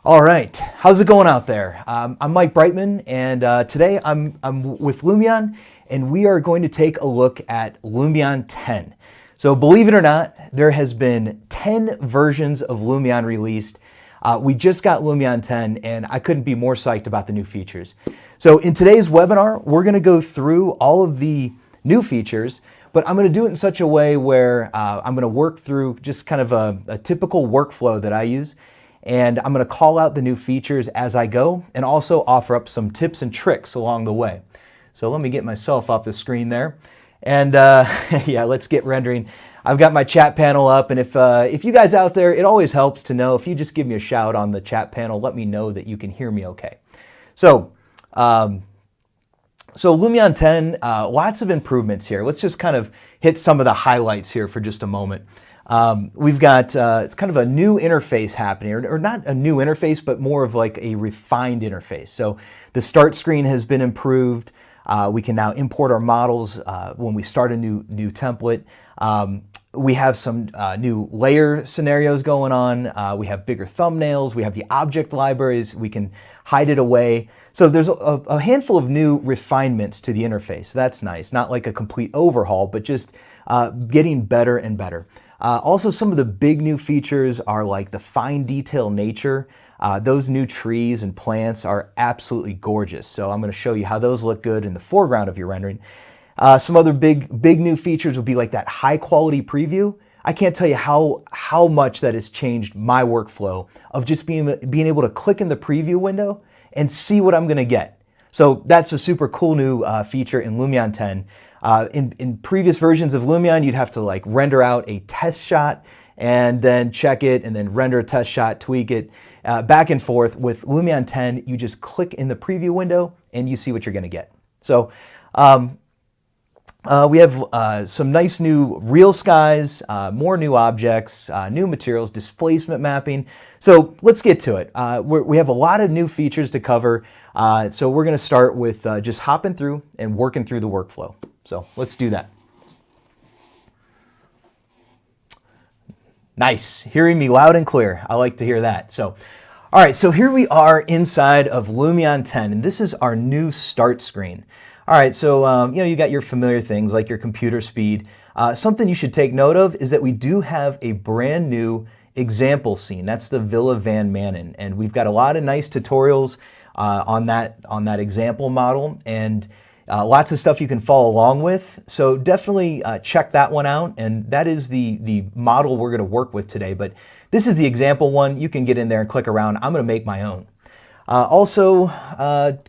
All right, how's it going out there? I'm Mike Brightman, and today I'm with Lumion, and we are going to take a look at Lumion 10. So believe it or not, there has been 10 versions of Lumion released. We just got Lumion 10, and I couldn't be more psyched about the new features. So in today's webinar, we're going to go through all of the new features, but I'm going to do it in such a way where I'm going to work through just kind of a typical workflow that I use. And I'm going to call out the new features as I go and also offer up some tips and tricks along the way. So let me get myself off the screen there. And yeah, let's get rendering. I've got my chat panel up, and if you guys out there, it always helps to know if you just give me a shout on the chat panel, let me know that you can hear me okay. So, Lumion 10, lots of improvements here. Let's just kind of hit some of the highlights here for just a moment. We've got, it's kind of a new interface happening, or not a new interface, but more of like a refined interface. So the start screen has been improved. We can now import our models when we start a new template. We have some new layer scenarios going on. We have bigger thumbnails. We have the object libraries. We can hide it away. So there's a handful of new refinements to the interface. That's nice. Not like a complete overhaul, but just getting better and better. Also, some of the big new features are like the fine detail nature. Those new trees and plants are absolutely gorgeous. So I'm going to show you how those look good in the foreground of your rendering. Some other big new features would be like that high quality preview. I can't tell you how much that has changed my workflow of just being able to click in the preview window and see what I'm going to get. So that's a super cool new feature in Lumion 10. In previous versions of Lumion, you'd have to like render out a test shot and then check it and then render a test shot, tweak it, back and forth. With Lumion 10, you just click in the preview window and you see what you're going to get. So we have some nice new real skies, more new objects, new materials, displacement mapping. So let's get to it. We have a lot of new features to cover. So we're going to start with just hopping through and working through the workflow. So let's do that. Nice, hearing me loud and clear. I like to hear that. So, all right, so here we are inside of Lumion 10, and this is our new start screen. All right, so you got your familiar things like your computer speed. Something you should take note of is that we do have a brand new example scene. That's the Villa Van Manen, and we've got a lot of nice tutorials on that example model, and lots of stuff you can follow along with. So definitely check that one out, and that is the model we're going to work with today. But this is the example one. You can get in there and click around. I'm going to make my own. Also,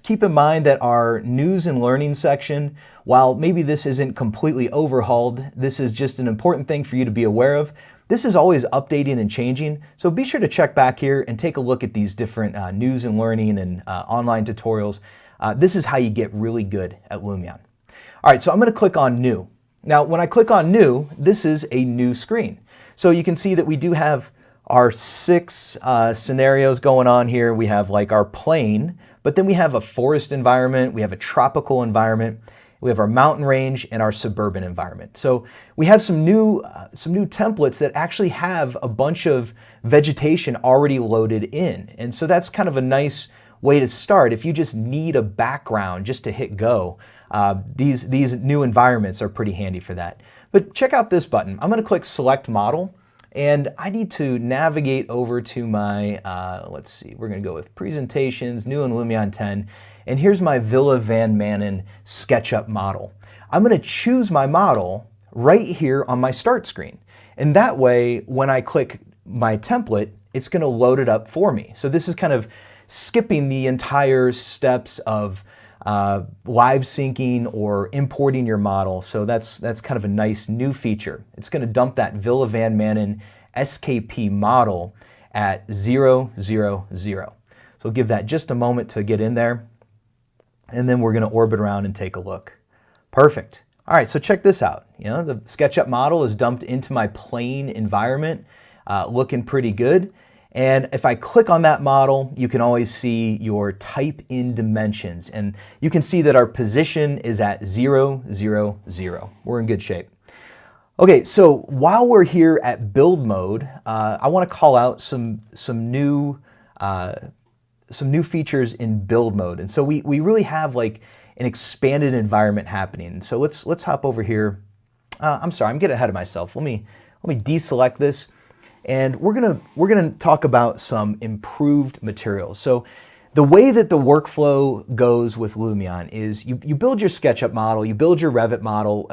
keep in mind that our news and learning section, while maybe this isn't completely overhauled, this is just an important thing for you to be aware of. This is always updating and changing, so be sure to check back here and take a look at these different news and learning and online tutorials. This is how you get really good at Lumion. All right, so I'm going to click on New. Now, when I click on New, this is a new screen. So you can see that we do have our 6 scenarios going on here. We have like our plain, but then we have a forest environment, we have a tropical environment, we have our mountain range, and our suburban environment. So we have some new templates that actually have a bunch of vegetation already loaded in. And so that's kind of a nice way to start if you just need a background just to hit go. These new environments are pretty handy for that. But check out this button. I'm going to click Select Model, and I need to navigate over to my, let's see, we're going to go with Presentations, New in Lumion 10, and here's my Villa Van Manen SketchUp model. I'm going to choose my model right here on my start screen, and that way when I click my template, it's going to load it up for me. So this is kind of skipping the entire steps of live syncing or importing your model. So that's kind of a nice new feature. It's going to dump that Villa Van Manen SKP model at 0, 0, 0. So give that just a moment to get in there, and then we're going to orbit around and take a look. Perfect. All right, so check this out. The SketchUp model is dumped into my plain environment, looking pretty good. And if I click on that model, you can always see your type in dimensions. And you can see that our position is at 0, 0, 0. We're in good shape. Okay, so while we're here at build mode, I want to call out some new features in build mode. And so we really have like an expanded environment happening. So let's hop over here. I'm sorry, I'm getting ahead of myself. Let me deselect this, and we're gonna talk about some improved materials. So the way that the workflow goes with Lumion is you build your SketchUp model, you build your Revit model,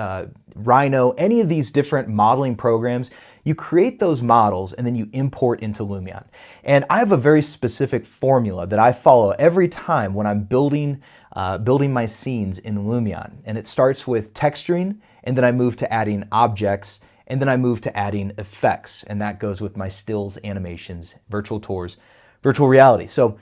Rhino, any of these different modeling programs. You create those models and then you import into Lumion. And I have a very specific formula that I follow every time when I'm building my scenes in Lumion. And it starts with texturing, and then I move to adding objects, and then I move to adding effects. And that goes with my stills, animations, virtual tours, virtual reality. So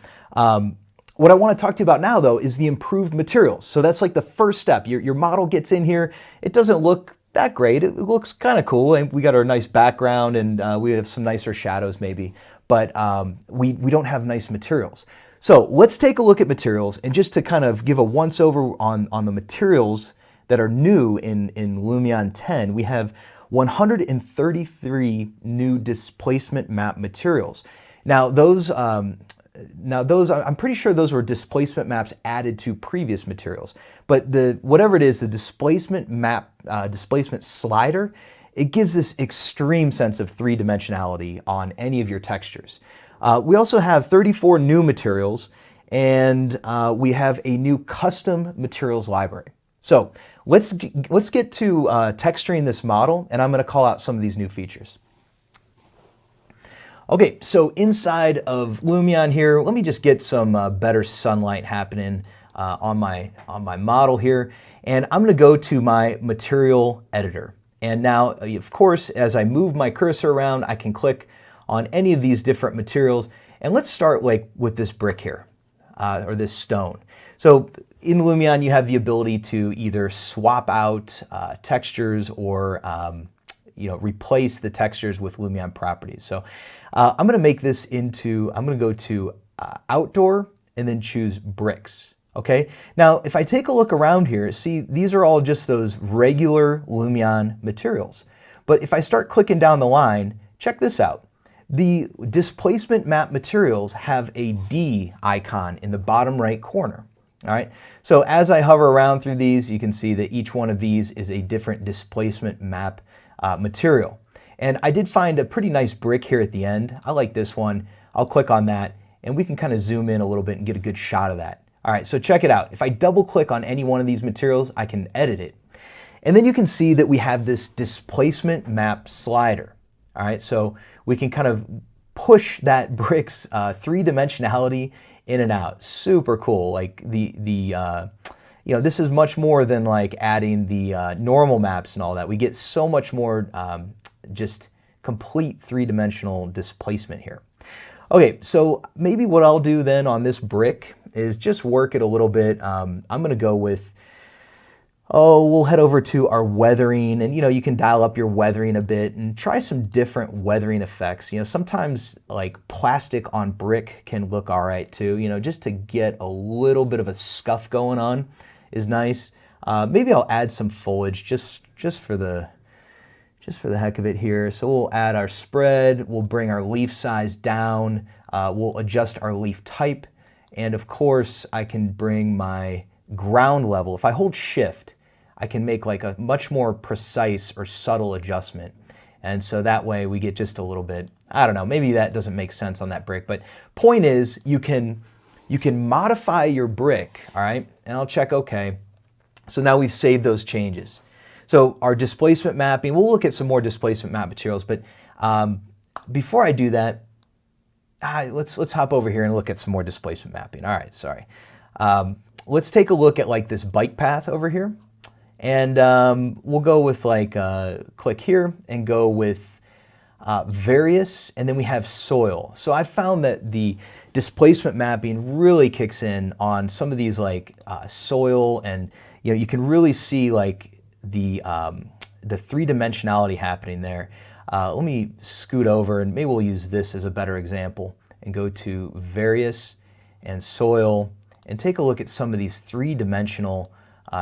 what I want to talk to you about now, though, is the improved materials. So that's like the first step. Your model gets in here. It doesn't look that great. It looks kind of cool, and we got our nice background, and we have some nicer shadows maybe, but we don't have nice materials. So let's take a look at materials, and just to kind of give a once over on the materials that are new in Lumion 10, we have 133 new displacement map materials. Now those I'm pretty sure those were displacement maps added to previous materials, but whatever it is, the displacement map, displacement slider, it gives this extreme sense of three-dimensionality on any of your textures. We also have 34 new materials, and we have a new custom materials library. So let's get to texturing this model, and I'm going to call out some of these new features. Okay, so inside of Lumion here, let me just get some better sunlight happening on my model here, and I'm going to go to my material editor. And now, of course, as I move my cursor around, I can click on any of these different materials, and let's start like with this brick here, or this stone. So in Lumion, you have the ability to either swap out textures or replace the textures with Lumion properties. So I'm going to make this into, I'm going to go to outdoor and then choose bricks. Okay. Now, if I take a look around here, see, these are all just those regular Lumion materials. But if I start clicking down the line, check this out. The displacement map materials have a D icon in the bottom right corner. All right. So as I hover around through these, you can see that each one of these is a different displacement map material. And I did find a pretty nice brick here at the end. I like this one. I'll click on that, and we can kind of zoom in a little bit and get a good shot of that. All right, so check it out. If I double click on any one of these materials, I can edit it. And then you can see that we have this displacement map slider. All right, so we can kind of push that brick's three-dimensionality in and out. Super cool. Like this is much more than like adding the normal maps and all that. We get so much more just complete three-dimensional displacement here. Okay, so maybe what I'll do then on this brick is just work it a little bit. I'm going to go with, we'll head over to our weathering, and you can dial up your weathering a bit and try some different weathering effects. Sometimes like plastic on brick can look all right too, just to get a little bit of a scuff going on is nice. Maybe I'll add some foliage just for the heck of it here. So we'll add our spread, we'll bring our leaf size down, we'll adjust our leaf type, and of course I can bring my ground level. If I hold shift, I can make like a much more precise or subtle adjustment. And so that way we get just a little bit, I don't know, maybe that doesn't make sense on that brick, but point is you can modify your brick, all right? And I'll check OK. So now we've saved those changes. So our displacement mapping, we'll look at some more displacement map materials, but before I do that, let's hop over here and look at some more displacement mapping. All right, sorry. Let's take a look at like this bike path over here, and we'll go with like, click here and go with various, and then we have soil. So I found that the displacement mapping really kicks in on some of these like soil, and you can really see like the three-dimensionality happening there. Let me scoot over, and maybe we'll use this as a better example, and go to various and soil, and take a look at some of these three-dimensional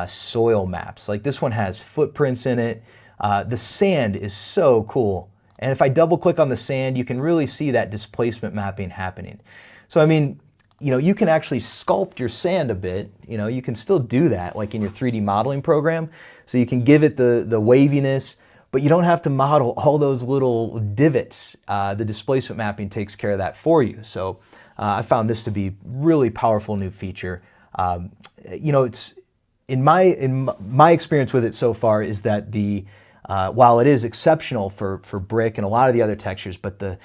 soil maps. Like this one has footprints in it. The sand is so cool. And if I double click on the sand, you can really see that displacement mapping happening. So I mean, you can actually sculpt your sand a bit. You can still do that like in your 3D modeling program. So you can give it the waviness, but you don't have to model all those little divots. The displacement mapping takes care of that for you. So I found this to be really powerful new feature. It's in my experience with it so far is that while it is exceptional for brick and a lot of the other textures, but the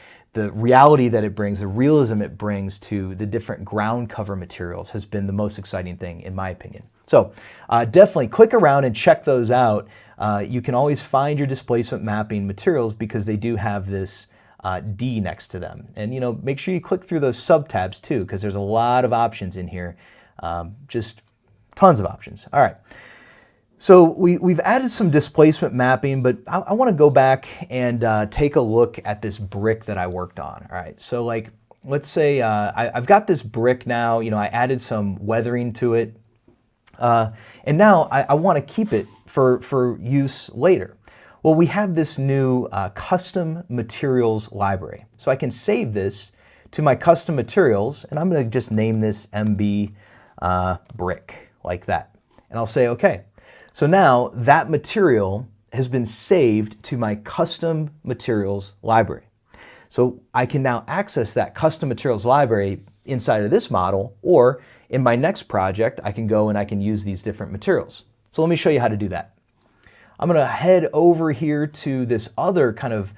reality that it brings, the realism it brings to the different ground cover materials has been the most exciting thing in my opinion. So definitely click around and check those out. You can always find your displacement mapping materials because they do have this D next to them. And make sure you click through those sub-tabs too, because there's a lot of options in here. Just tons of options. All right. So we've added some displacement mapping, but I want to go back and take a look at this brick that I worked on. All right, so like, let's say I've got this brick now, I added some weathering to it, and now I want to keep it for use later. Well, we have this new custom materials library. So I can save this to my custom materials, and I'm going to just name this MB brick, like that. And I'll say, okay. So now that material has been saved to my custom materials library. So I can now access that custom materials library inside of this model, or in my next project, I can go and I can use these different materials. So let me show you how to do that. I'm going to head over here to this other kind of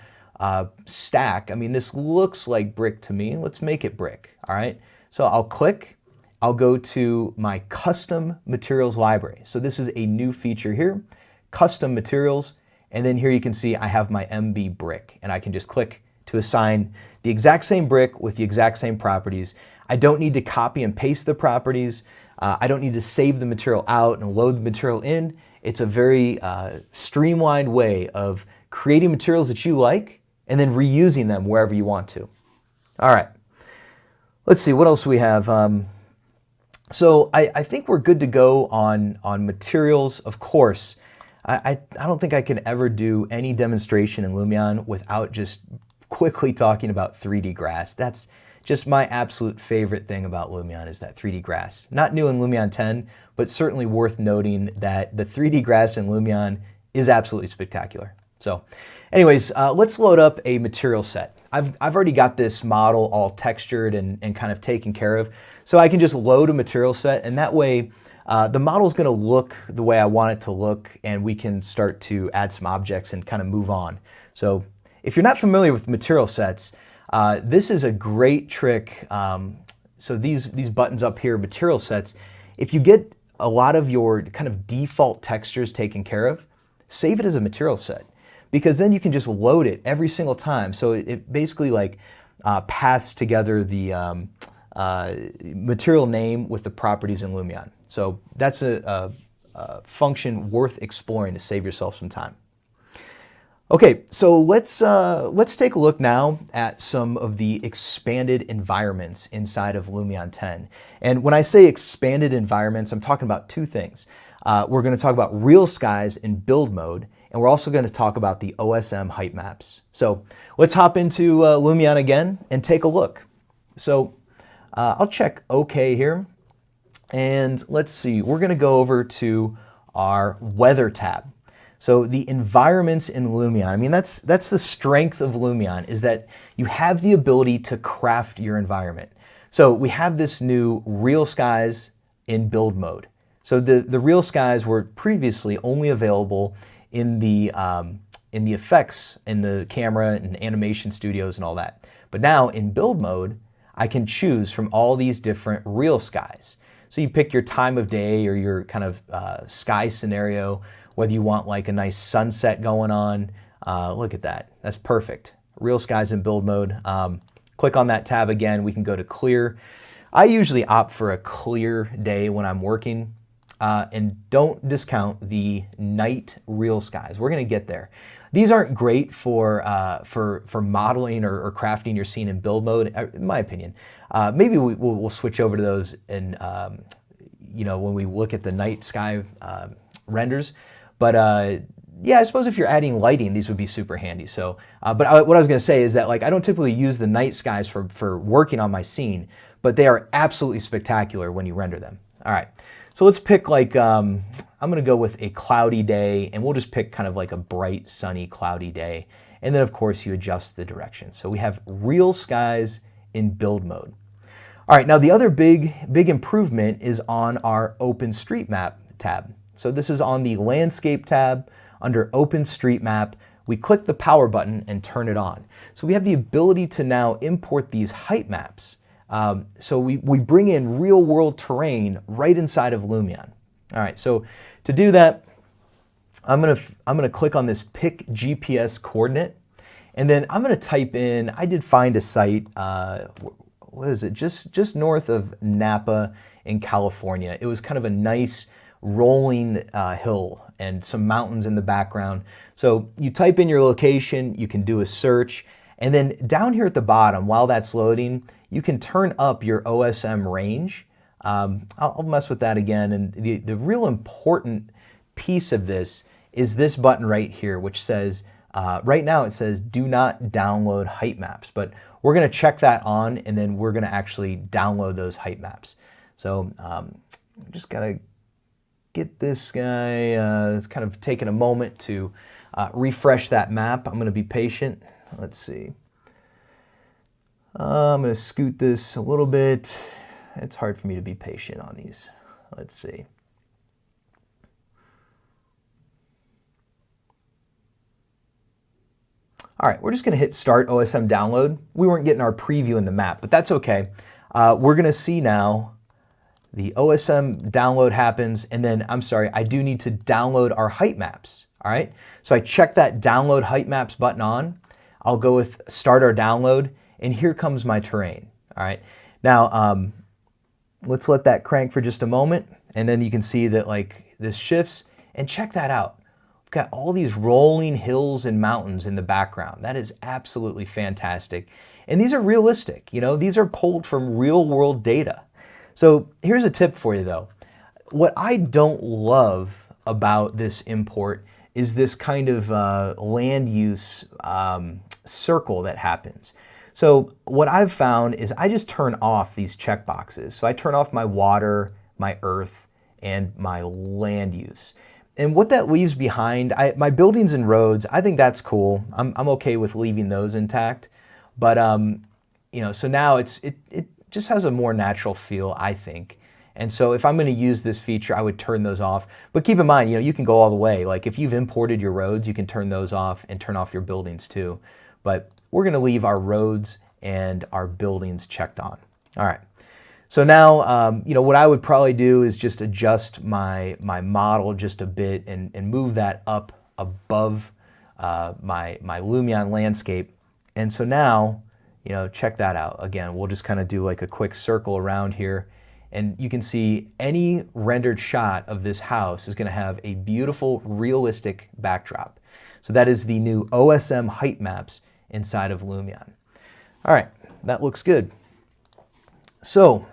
stack. I mean, this looks like brick to me. Let's make it brick. All right. So I'll click. I'll go to my custom materials library. So this is a new feature here, custom materials. And then here you can see I have my MB brick, and I can just click to assign the exact same brick with the exact same properties. I don't need to copy and paste the properties. I don't need to save the material out and load the material in. It's a very streamlined way of creating materials that you like and then reusing them wherever you want to. All right, let's see, what else do we have? So I think we're good to go on materials. Of course, I don't think I can ever do any demonstration in Lumion without just quickly talking about 3D grass. That's just my absolute favorite thing about Lumion, is that 3D grass. Not new in Lumion 10, but certainly worth noting that the 3D grass in Lumion is absolutely spectacular. So anyways, let's load up a material set. I've already got this model all textured and kind of taken care of. So I can just load a material set, and that way the model is going to look the way I want it to look, and we can start to add some objects and kind of move on. So if you're not familiar with material sets, this is a great trick. So these buttons up here, material sets, if you get a lot of your kind of default textures taken care of, save it as a material set, because then you can just load it every single time. So it basically like paths together the material name with the properties in Lumion. So that's a function worth exploring to save yourself some time. Okay, so let's take a look now at some of the expanded environments inside of Lumion 10. And when I say expanded environments, I'm talking about two things. We're going to talk about real skies in build mode, and we're also going to talk about the OSM height maps. So let's hop into Lumion again and take a look. So I'll check OK here, and let's see, we're going to go over to our weather tab. So the environments in Lumion, I mean, that's the strength of Lumion, is that you have the ability to craft your environment. So we have this new real skies in build mode. So the real skies were previously only available in the effects, in the camera and animation studios and all that. But now in build mode, I can choose from all these different real skies. So you pick your time of day or your kind of sky scenario, whether you want like a nice sunset going on. Look at that, that's perfect. Real skies in build mode. Click on that tab again, we can go to clear. I usually opt for a clear day when I'm working, and don't discount the night real skies. We're gonna get there. These aren't great for modeling or crafting your scene in build mode, in my opinion. Maybe we'll switch over to those and when we look at the night sky renders. But yeah, I suppose if you're adding lighting, these would be super handy. So, what I was going to say is that like I don't typically use the night skies for working on my scene, but they are absolutely spectacular when you render them. All right, so let's pick like, I'm going to go with a cloudy day, and we'll just pick kind of like a bright, sunny, cloudy day. And then of course you adjust the direction. So we have real skies in build mode. All right, now the other big improvement is on our OpenStreetMap tab. So this is on the Landscape tab under OpenStreetMap. We click the power button and turn it on. So we have the ability to now import these height maps. So we bring in real world terrain right inside of Lumion. All right, so to do that, I'm gonna click on this pick GPS coordinate, and then I'm gonna type in, I did find a site, what is it, just north of Napa in California. It was kind of a nice rolling hill and some mountains in the background. So you type in your location, you can do a search, and then down here at the bottom, while that's loading, you can turn up your OSM range. I'll mess with that again, and the real important piece of this is this button right here, which says, right now it says do not download height maps, but we're gonna check that on, and then we're gonna actually download those height maps. So just gotta get this guy, it's kind of taking a moment to refresh that map. I'm gonna be patient. Let's see. I'm gonna scoot this a little bit. It's hard for me to be patient on these. Let's see. All right, we're just gonna hit start OSM download. We weren't getting our preview in the map, but that's okay. We're gonna see now the OSM download happens, and then, I'm sorry, I do need to download our height maps, all right? So I check that download height maps button on. I'll go with start our download, and here comes my terrain, all right? Now, let's let that crank for just a moment, and then you can see that like this shifts, and check that out. We've got all these rolling hills and mountains in the background. That is absolutely fantastic. And these are realistic, you know, these are pulled from real world data. So here's a tip for you though. What I don't love about this import is this kind of land use circle that happens. So what I've found is I just turn off these checkboxes. So I turn off my water, my earth, and my land use. And what that leaves behind, my buildings and roads, I think that's cool. I'm okay with leaving those intact. But you know, so now it just has a more natural feel, I think. And so if I'm going to use this feature, I would turn those off. But keep in mind, you know, you can go all the way. Like if you've imported your roads, you can turn those off and turn off your buildings too. But we're going to leave our roads and our buildings checked on. All right. So now, you know, what I would probably do is just adjust my model just a bit and move that up above my Lumion landscape. And so now, you know, check that out. Again, we'll just kind of do like a quick circle around here. And you can see any rendered shot of this house is going to have a beautiful, realistic backdrop. So that is the new OSM height maps inside of Lumion. All right, that looks good. So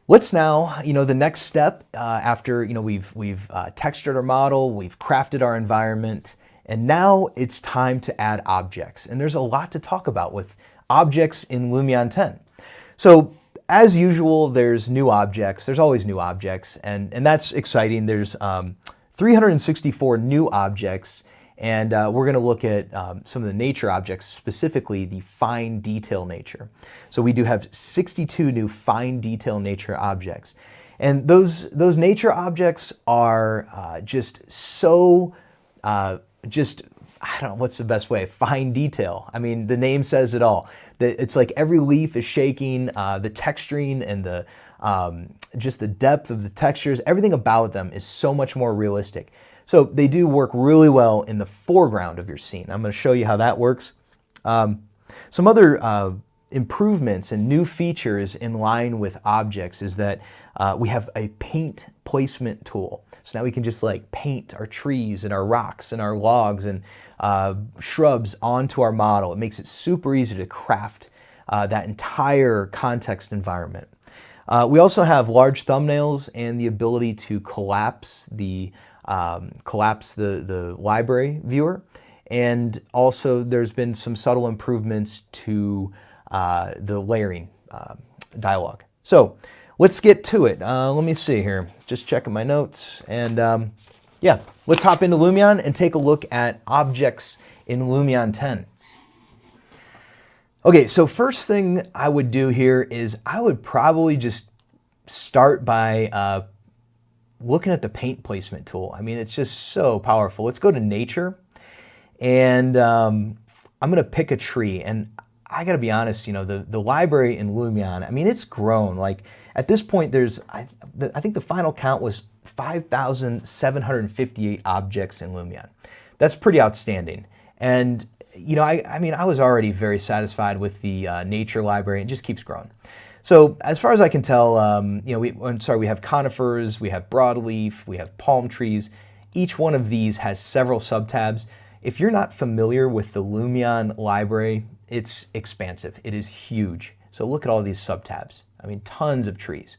let's now, you know, the next step after, you know, we've textured our model, we've crafted our environment, and now it's time to add objects. And there's a lot to talk about with objects in Lumion 10. So as usual, there's new objects. There's always new objects, and that's exciting. There's 364 new objects, and we're going to look at some of the nature objects, specifically the fine detail nature. So we do have 62 new fine detail nature objects. And those nature objects are just so, I don't know, what's the best way? Fine detail. I mean, the name says it all. It's like every leaf is shaking, the texturing and the just the depth of the textures, everything about them is so much more realistic. So they do work really well in the foreground of your scene. I'm going to show you how that works. Some other improvements and new features in line with objects is that we have a paint placement tool. So now we can just like paint our trees and our rocks and our logs and shrubs onto our model. It makes it super easy to craft that entire context environment. We also have large thumbnails and the ability to collapse the collapse the library viewer. And also there's been some subtle improvements to the layering dialog. So let's get to it. Let me see here, just checking my notes. And yeah, let's hop into Lumion and take a look at objects in Lumion 10. Okay, so first thing I would do here is I would probably just start by looking at the paint placement tool. I mean, it's just so powerful. Let's go to nature, and I'm gonna pick a tree. And I gotta be honest, you know, the library in Lumion, I mean, it's grown. Like at this point, there's, I think the final count was 5,758 objects in Lumion. That's pretty outstanding. And you know, I mean, I was already very satisfied with the nature library. It just keeps growing. So as far as I can tell, you know, we have conifers, we have broadleaf, we have palm trees. Each one of these has several subtabs. If you're not familiar with the Lumion library, it's expansive. It is huge. So look at all these subtabs. I mean, tons of trees.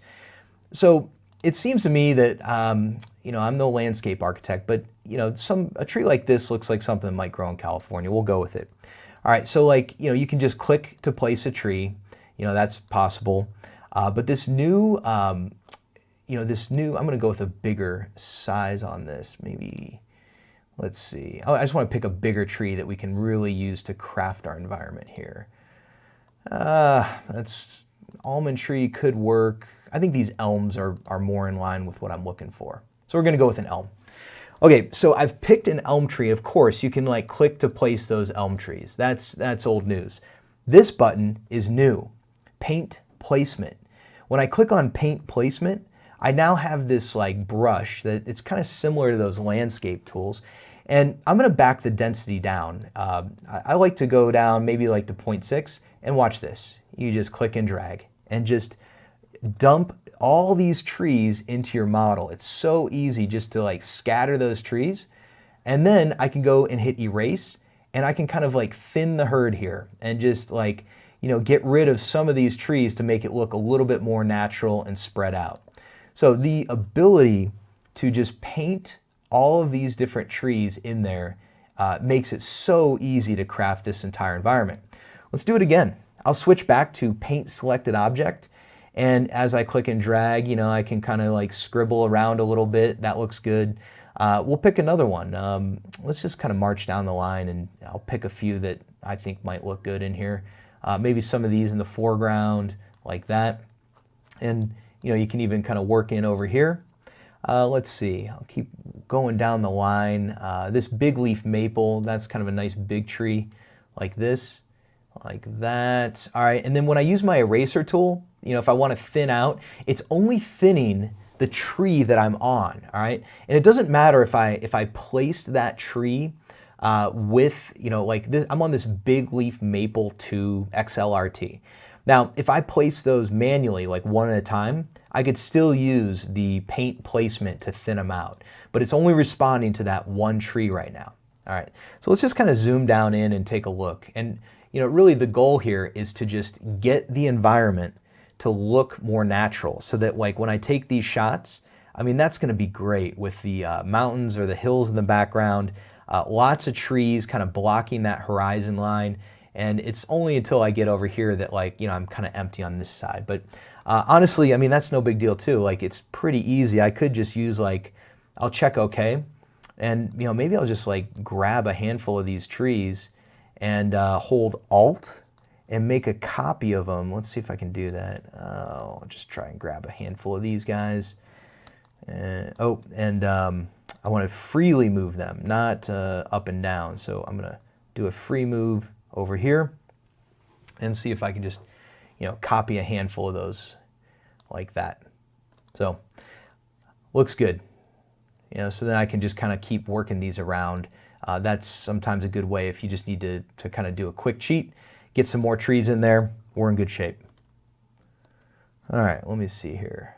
So it seems to me that, you know, I'm no landscape architect, but you know, a tree like this looks like something that might grow in California. We'll go with it. All right, so like, you know, you can just click to place a tree. You know, that's possible. But this new, you know, I'm gonna go with a bigger size on this. Maybe, let's see. Oh, I just wanna pick a bigger tree that we can really use to craft our environment here. Almond tree could work. I think these elms are more in line with what I'm looking for. So we're gonna go with an elm. Okay, so I've picked an elm tree. Of course, you can like click to place those elm trees. That's old news. This button is new, paint placement. When I click on paint placement, I now have this like brush that it's kind of similar to those landscape tools. And I'm gonna back the density down. I like to go down maybe like to 0.6 and watch this. You just click and drag and just dump all these trees into your model. It's so easy just to like scatter those trees. And then I can go and hit erase, and I can kind of like thin the herd here and just like, you know, get rid of some of these trees to make it look a little bit more natural and spread out. So the ability to just paint all of these different trees in there makes it so easy to craft this entire environment. Let's do it again. I'll switch back to paint selected object. And as I click and drag, you know, I can kind of like scribble around a little bit. That looks good. We'll pick another one. Let's just kind of march down the line, and I'll pick a few that I think might look good in here. Maybe some of these in the foreground like that. And, you know, you can even kind of work in over here. Let's see, I'll keep going down the line. This big leaf maple, that's kind of a nice big tree like this, like that. All right, and then when I use my eraser tool, you know, if I want to thin out, it's only thinning the tree that I'm on, all right? And it doesn't matter if I placed that tree with, you know, like this, I'm on this big leaf maple 2 XLRT. Now, if I place those manually, like one at a time, I could still use the paint placement to thin them out, but it's only responding to that one tree right now. All right, so let's just kind of zoom down in and take a look. And, you know, really the goal here is to just get the environment to look more natural, so that like when I take these shots, I mean, that's gonna be great with the mountains or the hills in the background, lots of trees kind of blocking that horizon line. And it's only until I get over here that, like, you know, I'm kind of empty on this side. But honestly, I mean, that's no big deal too. Like, it's pretty easy. I could just use like, I'll check OK. And, you know, maybe I'll just like grab a handful of these trees and hold Alt and make a copy of them. Let's see if I can do that. I'll just try and grab a handful of these guys. I want to freely move them, not up and down. So I'm going to do a free move over here and see if I can just, you know, copy a handful of those like that. So looks good. You know, so then I can just kind of keep working these around. That's sometimes a good way if you just need to kind of do a quick cheat, get some more trees in there, we're in good shape. All right, let me see here.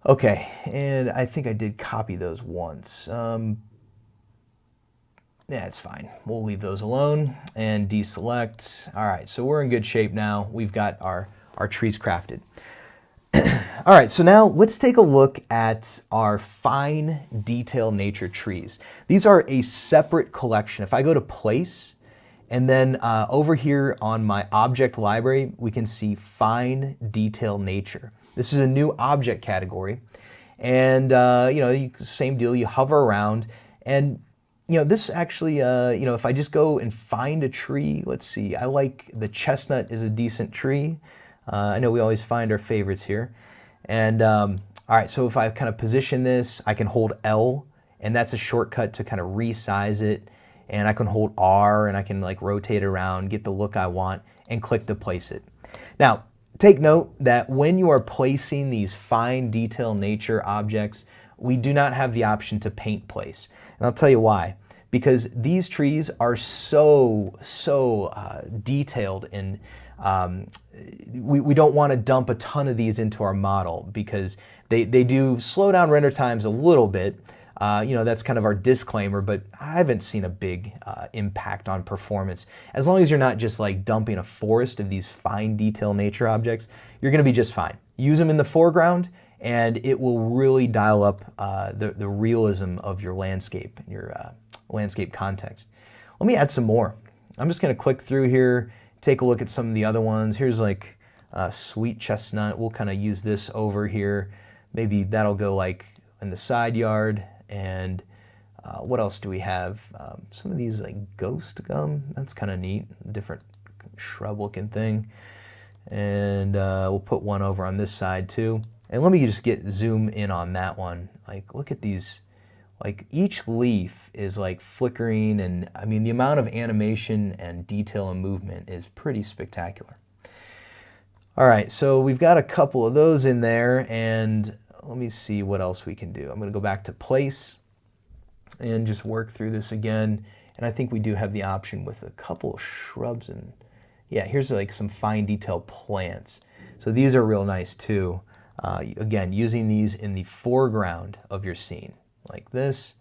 Okay, and I think I did copy those once. Yeah, it's fine. We'll leave those alone and deselect. All right, so we're in good shape now. We've got our trees crafted. All right, so now let's take a look at our fine detail nature trees. These are a separate collection. If I go to place, and then over here on my object library, we can see fine detail nature. This is a new object category. And, same deal, you hover around. And, this actually, if I just go and find a tree, let's see, I like the chestnut is a decent tree. I know we always find our favorites here. And, all right, so if I kind of position this, I can hold L, and that's a shortcut to kind of resize it. And I can hold R and I can like rotate it around, get the look I want, and click to place it. Now, take note that when you are placing these fine detail nature objects, we do not have the option to paint place. And I'll tell you why. Because these trees are so detailed, and we don't want to dump a ton of these into our model because they do slow down render times a little bit. That's kind of our disclaimer, but I haven't seen a big impact on performance. As long as you're not just like dumping a forest of these fine detail nature objects, you're going to be just fine. Use them in the foreground, and it will really dial up the realism of your landscape, your landscape context. Let me add some more. I'm just going to click through here, take a look at some of the other ones. Here's like sweet chestnut. We'll kind of use this over here. Maybe that'll go like in the side yard. And what else do we have? Some of these like ghost gum, that's kind of neat, different shrub looking thing. And we'll put one over on this side too. And let me just zoom in on that one. Like, look at these, like each leaf is like flickering, and I mean the amount of animation and detail and movement is pretty spectacular. All right, so we've got a couple of those in there, and let me see what else we can do. I'm going to go back to place and just work through this again. And I think we do have the option with a couple of shrubs, and yeah, here's like some fine detail plants. So these are real nice too. Again, using these in the foreground of your scene like this.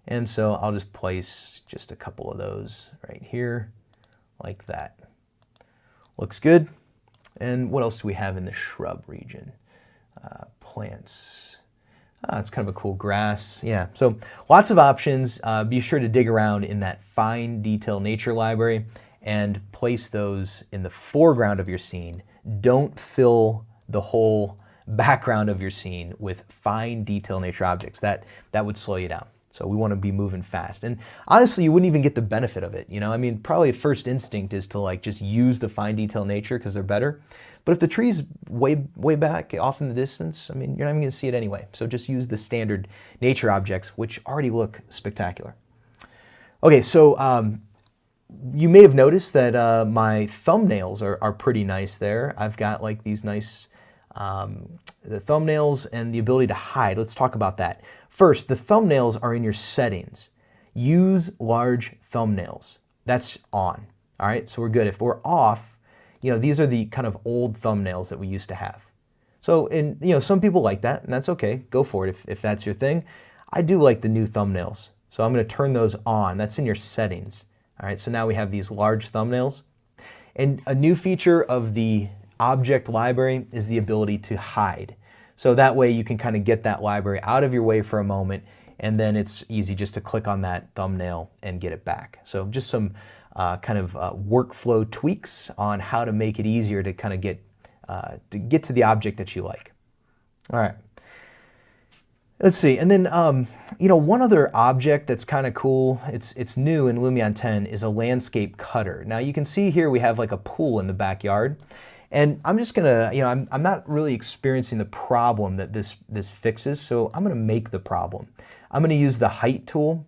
And so I'll just place just a couple of those right here like that. Looks good. And what else do we have in the shrub region? Plants. It's kind of a cool grass. Yeah, so lots of options. Be sure to dig around in that fine detail nature library and place those in the foreground of your scene. Don't fill the whole background of your scene with fine detail nature objects. That would slow you down. So we want to be moving fast. And honestly, you wouldn't even get the benefit of it. I mean, probably a first instinct is to like just use the fine detail nature because they're better. But if the tree's way back off in the distance, I mean, you're not even going to see it anyway. So just use the standard nature objects, which already look spectacular. Okay, so you may have noticed that my thumbnails are pretty nice there. I've got like these nice the thumbnails and the ability to hide. Let's talk about that. First, the thumbnails are in your settings. Use large thumbnails. That's on. All right, so we're good. If we're off, these are the kind of old thumbnails that we used to have. So, some people like that, and that's okay. Go for it if that's your thing. I do like the new thumbnails. So I'm going to turn those on. That's in your settings. All right, so now we have these large thumbnails. And a new feature of the object library is the ability to hide. So that way you can kind of get that library out of your way for a moment, and then it's easy just to click on that thumbnail and get it back. So just some kind of workflow tweaks on how to make it easier to kind of get to the object that you like. All right. Let's see, and then one other object that's kind of cool, it's new in Lumion 10, is a landscape cutter. Now you can see here we have like a pool in the backyard, and I'm just gonna, I'm not really experiencing the problem that this fixes, so I'm gonna make the problem. I'm gonna use the height tool,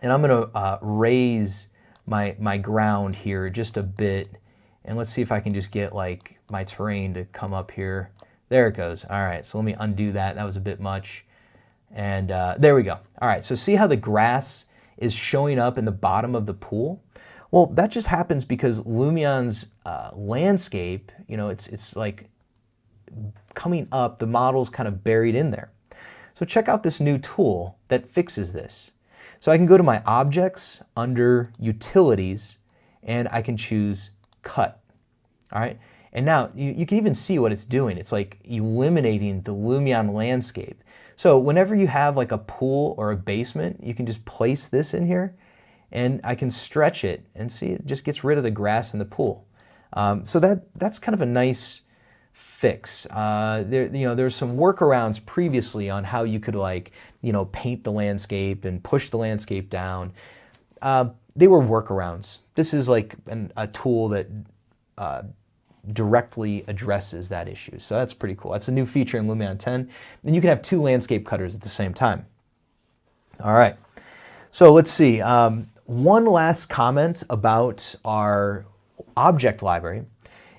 and I'm gonna raise my ground here just a bit, and let's see if I can just get like my terrain to come up here. There it goes. All right, so let me undo that. That was a bit much. And there we go. All right, so see how the grass is showing up in the bottom of the pool? Well, that just happens because Lumion's landscape, it's like coming up, the model's kind of buried in there. So check out this new tool that fixes this. So I can go to my objects under utilities, and I can choose cut. All right, And now you can even see what it's doing. It's like eliminating the Lumion landscape. So whenever you have like a pool or a basement, you can just place this in here and I can stretch it and see it just gets rid of the grass in the pool. So that's kind of a nice fix. There's some workarounds previously on how you could paint the landscape and push the landscape down. They were workarounds. This is like a tool that directly addresses that issue. So that's pretty cool. That's a new feature in Lumion 10. And you can have two landscape cutters at the same time. All right. So let's see. One last comment about our object library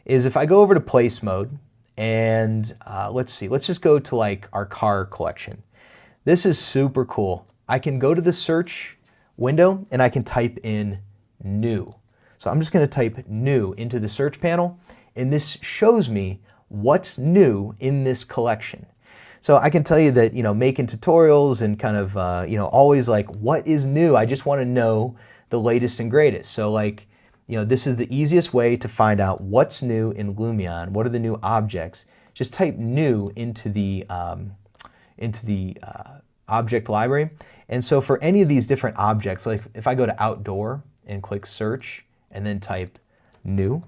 is if I go over to place mode and let's see, let's just go to like our car collection. This is super cool. I can go to the search window and I can type in new. So I'm just going to type new into the search panel and this shows me what's new in this collection. So I can tell you that, making tutorials and kind of, always like what is new? I just want to know the latest and greatest. So like, this is the easiest way to find out what's new in Lumion. What are the new objects? Just type new into the object library. And so for any of these different objects, like if I go to outdoor and click search and then type new,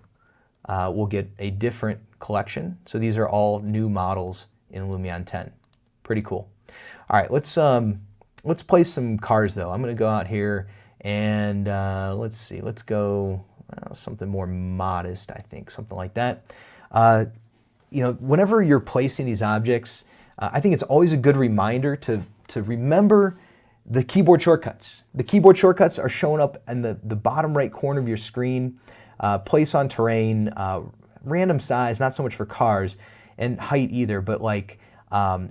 we'll get a different collection. So these are all new models in Lumion 10. Pretty cool. All right, let's place some cars though. I'm going to go out here and let's see. Let's go something more modest, I think, something like that. Whenever you're placing these objects, I think it's always a good reminder to remember the keyboard shortcuts. The keyboard shortcuts are showing up in the bottom right corner of your screen. Place on terrain, random size, not so much for cars, and height either, but like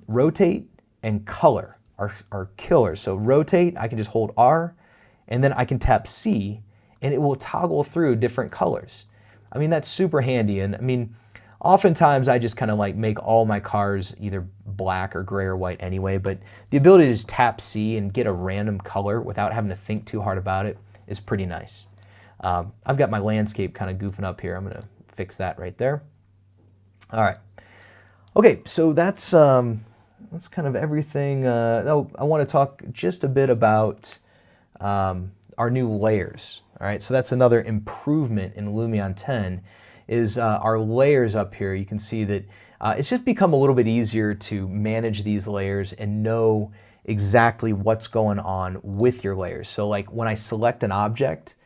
rotate and color are killers. So rotate, I can just hold R, and then I can tap C, and it will toggle through different colors. I mean, that's super handy, and I mean, oftentimes I just kind of like make all my cars either black or gray or white anyway, but the ability to just tap C and get a random color without having to think too hard about it is pretty nice. I've got my landscape kind of goofing up here. I'm going to fix that right there. All right. Okay, so that's kind of everything. I want to talk just a bit about our new layers. All right, so that's another improvement in Lumion 10 is our layers up here. You can see that it's just become a little bit easier to manage these layers and know exactly what's going on with your layers. So like when I select an object,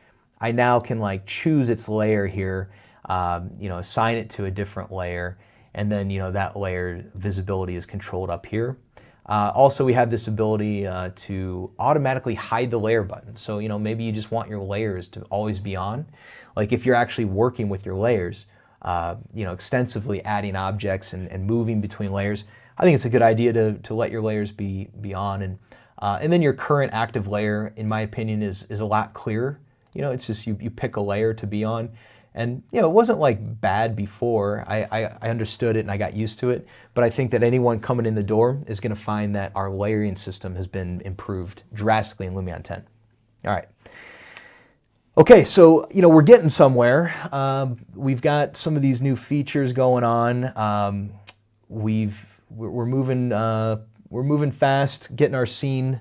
I now can like choose its layer here, assign it to a different layer, and then that layer visibility is controlled up here. Also, we have this ability to automatically hide the layer button. So maybe you just want your layers to always be on. Like if you're actually working with your layers, extensively adding objects and moving between layers, I think it's a good idea to let your layers be on. And then your current active layer, in my opinion, is a lot clearer. It's just you pick a layer to be on. And it wasn't like bad before. I understood it and I got used to it. But I think that anyone coming in the door is going to find that our layering system has been improved drastically in Lumion 10. All right. Okay, so we're getting somewhere. We've got some of these new features going on. We're moving fast, getting our scene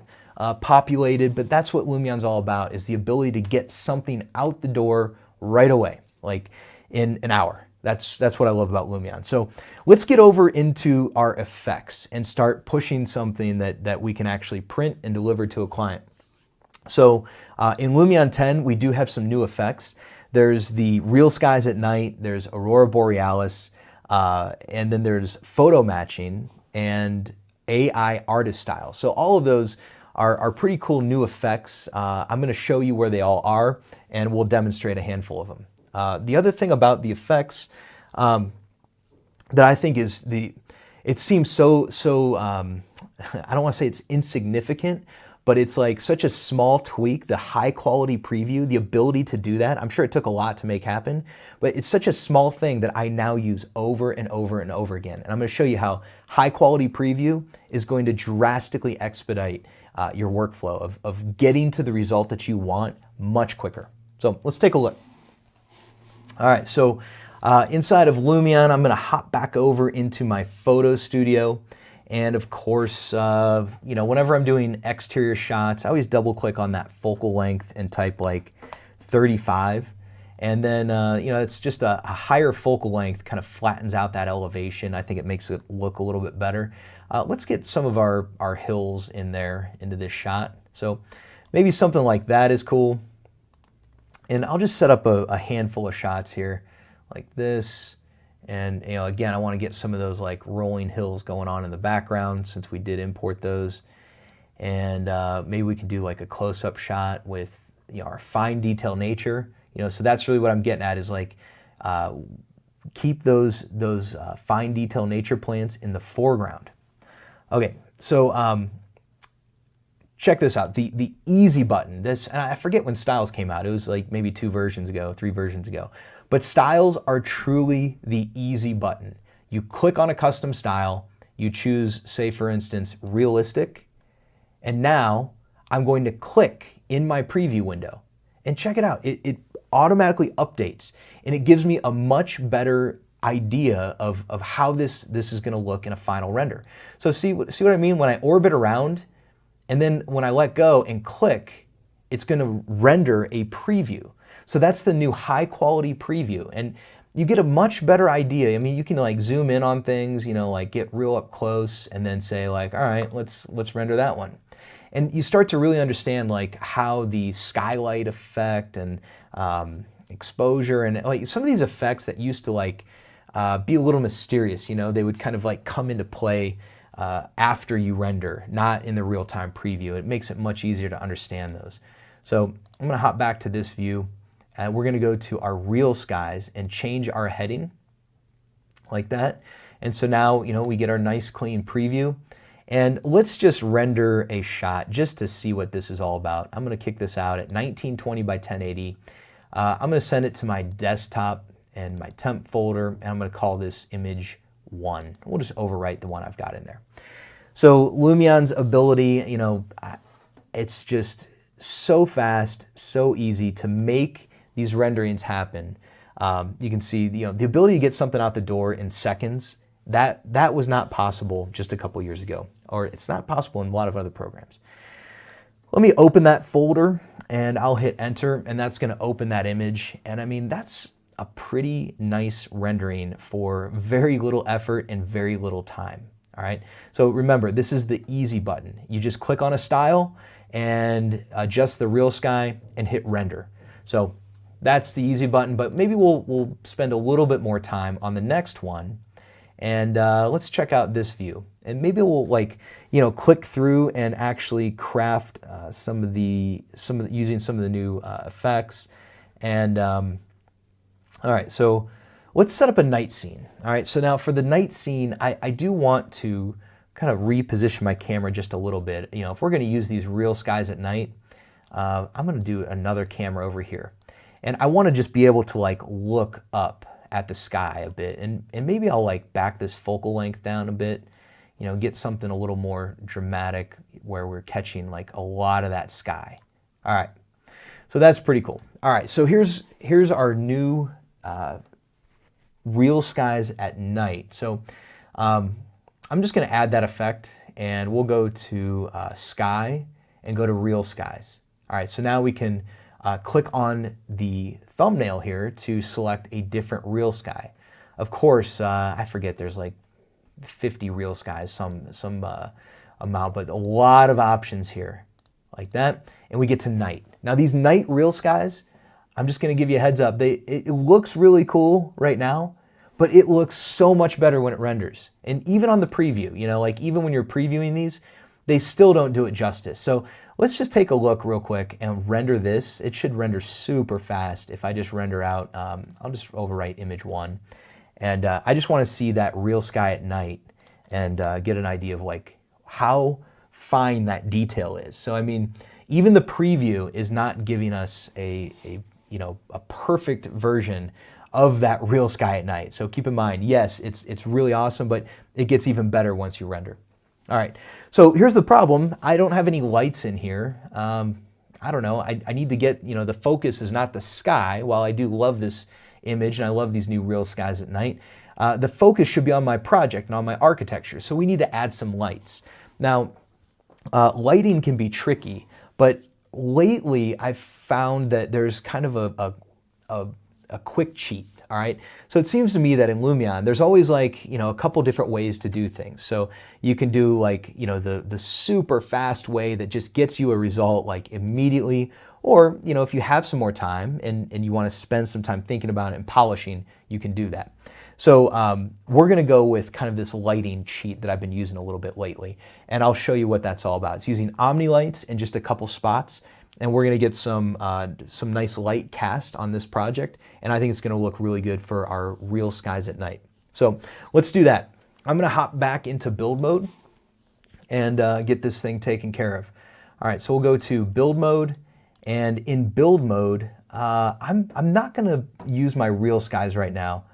populated. But that's what Lumion's all about: is the ability to get something out the door right away, like in an hour. That's what I love about Lumion. So let's get over into our effects and start pushing something that we can actually print and deliver to a client. So in Lumion 10, we do have some new effects. There's the real skies at night, there's aurora borealis, and then there's photo matching and AI artist style. So all of those are pretty cool new effects. I'm going to show you where they all are, and we'll demonstrate a handful of them. The other thing about the effects that I think is it seems so I don't want to say it's insignificant, but it's like such a small tweak, the high quality preview, the ability to do that. I'm sure it took a lot to make happen, but it's such a small thing that I now use over and over and over again. And I'm going to show you how high quality preview is going to drastically expedite your workflow of getting to the result that you want much quicker. So let's take a look. All right, so Inside of Lumion, I'm going to hop back over into my photo studio. And of course, you know, whenever I'm doing exterior shots, I always double click on that focal length and type like 35. And then, you know, it's just a higher focal length kind of flattens out that elevation. I think it makes it look a little bit better. Let's get some of our hills in there into this shot. So maybe something like that is cool. And I'll just set up a handful of shots here like this. And, you know, again, I want to get some of those like rolling hills going on in the background since we did import those. And maybe we can do like a close-up shot with, you know, our fine detail nature. You know, so that's really what I'm getting at is like keep those fine detail nature plants in the foreground. Okay, so check this out. The easy button. This, and I forget when styles came out. It was like maybe 2 versions ago, 3 versions ago. But styles are truly the easy button. You click on a custom style, you choose, say for instance, realistic, and now I'm going to click in my preview window. And check it out, it automatically updates, and it gives me a much better idea of how this is gonna look in a final render. So see what I mean? When I orbit around, and then when I let go and click, it's gonna render a preview. So that's the new high quality preview, and you get a much better idea. I mean, you can like zoom in on things, you know, like get real up close and then say like, all right, let's render that one. And you start to really understand like how the skylight effect and exposure and like some of these effects that used to like be a little mysterious, you know, they would kind of like come into play after you render, not in the real-time preview. It makes it much easier to understand those. So I'm gonna hop back to this view. And we're going to go to our real skies and change our heading like that. And so now, you know, we get our nice clean preview. And let's just render a shot just to see what this is all about. I'm going to kick this out at 1920 by 1080. I'm going to send it to my desktop and my temp folder, and I'm going to call this image 1. We'll just overwrite the one I've got in there. So Lumion's ability, you know, it's just so fast, so easy to make these renderings happen. You can see, you know, the ability to get something out the door in seconds, that was not possible just a couple years ago, or it's not possible in a lot of other programs. Let me open that folder and I'll hit enter, and that's going to open that image. And I mean, that's a pretty nice rendering for very little effort and very little time. All right. So remember, this is the easy button. You just click on a style and adjust the real sky and hit render. So that's the easy button, but maybe we'll spend a little bit more time on the next one. And let's check out this view. And maybe we'll like, you know, click through and actually craft using some of the new effects. And all right, so let's set up a night scene. All right, so now for the night scene, I do want to kind of reposition my camera just a little bit. You know, if we're gonna use these real skies at night, I'm gonna do another camera over here. And I want to just be able to like look up at the sky a bit, and maybe I'll like back this focal length down a bit, you know, get something a little more dramatic where we're catching like a lot of that sky. All right, so that's pretty cool. All right, so here's our new real skies at night. So I'm just going to add that effect, and we'll go to sky and go to real skies. All right, so now we can click on the thumbnail here to select a different real sky. Of course, I forget, there's like 50 real skies, some amount, but a lot of options here like that. And we get to night. Now these night real skies, I'm just gonna give you a heads up. It looks really cool right now, but it looks so much better when it renders. And even on the preview, you know, like even when you're previewing these, they still don't do it justice. So let's just take a look real quick and render this. It should render super fast. If I just render out, I'll just overwrite image 1. And I just want to see that real sky at night and get an idea of like how fine that detail is. So I mean, even the preview is not giving us a perfect version of that real sky at night. So keep in mind, yes, it's really awesome, but it gets even better once you render. All right, so here's the problem. I don't have any lights in here. I don't know, I need to get, the focus is not the sky. While I do love this image, and I love these new real skies at night. The focus should be on my project and on my architecture, so we need to add some lights. Now, lighting can be tricky, but lately I've found that there's kind of a quick cheat. All right. So it seems to me that in Lumion, there's always like, a couple different ways to do things. So you can do like, the super fast way that just gets you a result like immediately. Or, if you have some more time and you want to spend some time thinking about it and polishing, you can do that. So we're going to go with kind of this lighting cheat that I've been using a little bit lately. And I'll show you what that's all about. It's using Omni lights in just a couple spots. And we're going to get some nice light cast on this project, and I think it's going to look really good for our real skies at night. So let's do that. I'm going to hop back into build mode and get this thing taken care of. All right, so we'll go to build mode, and in build mode, I'm not going to use my real skies right now.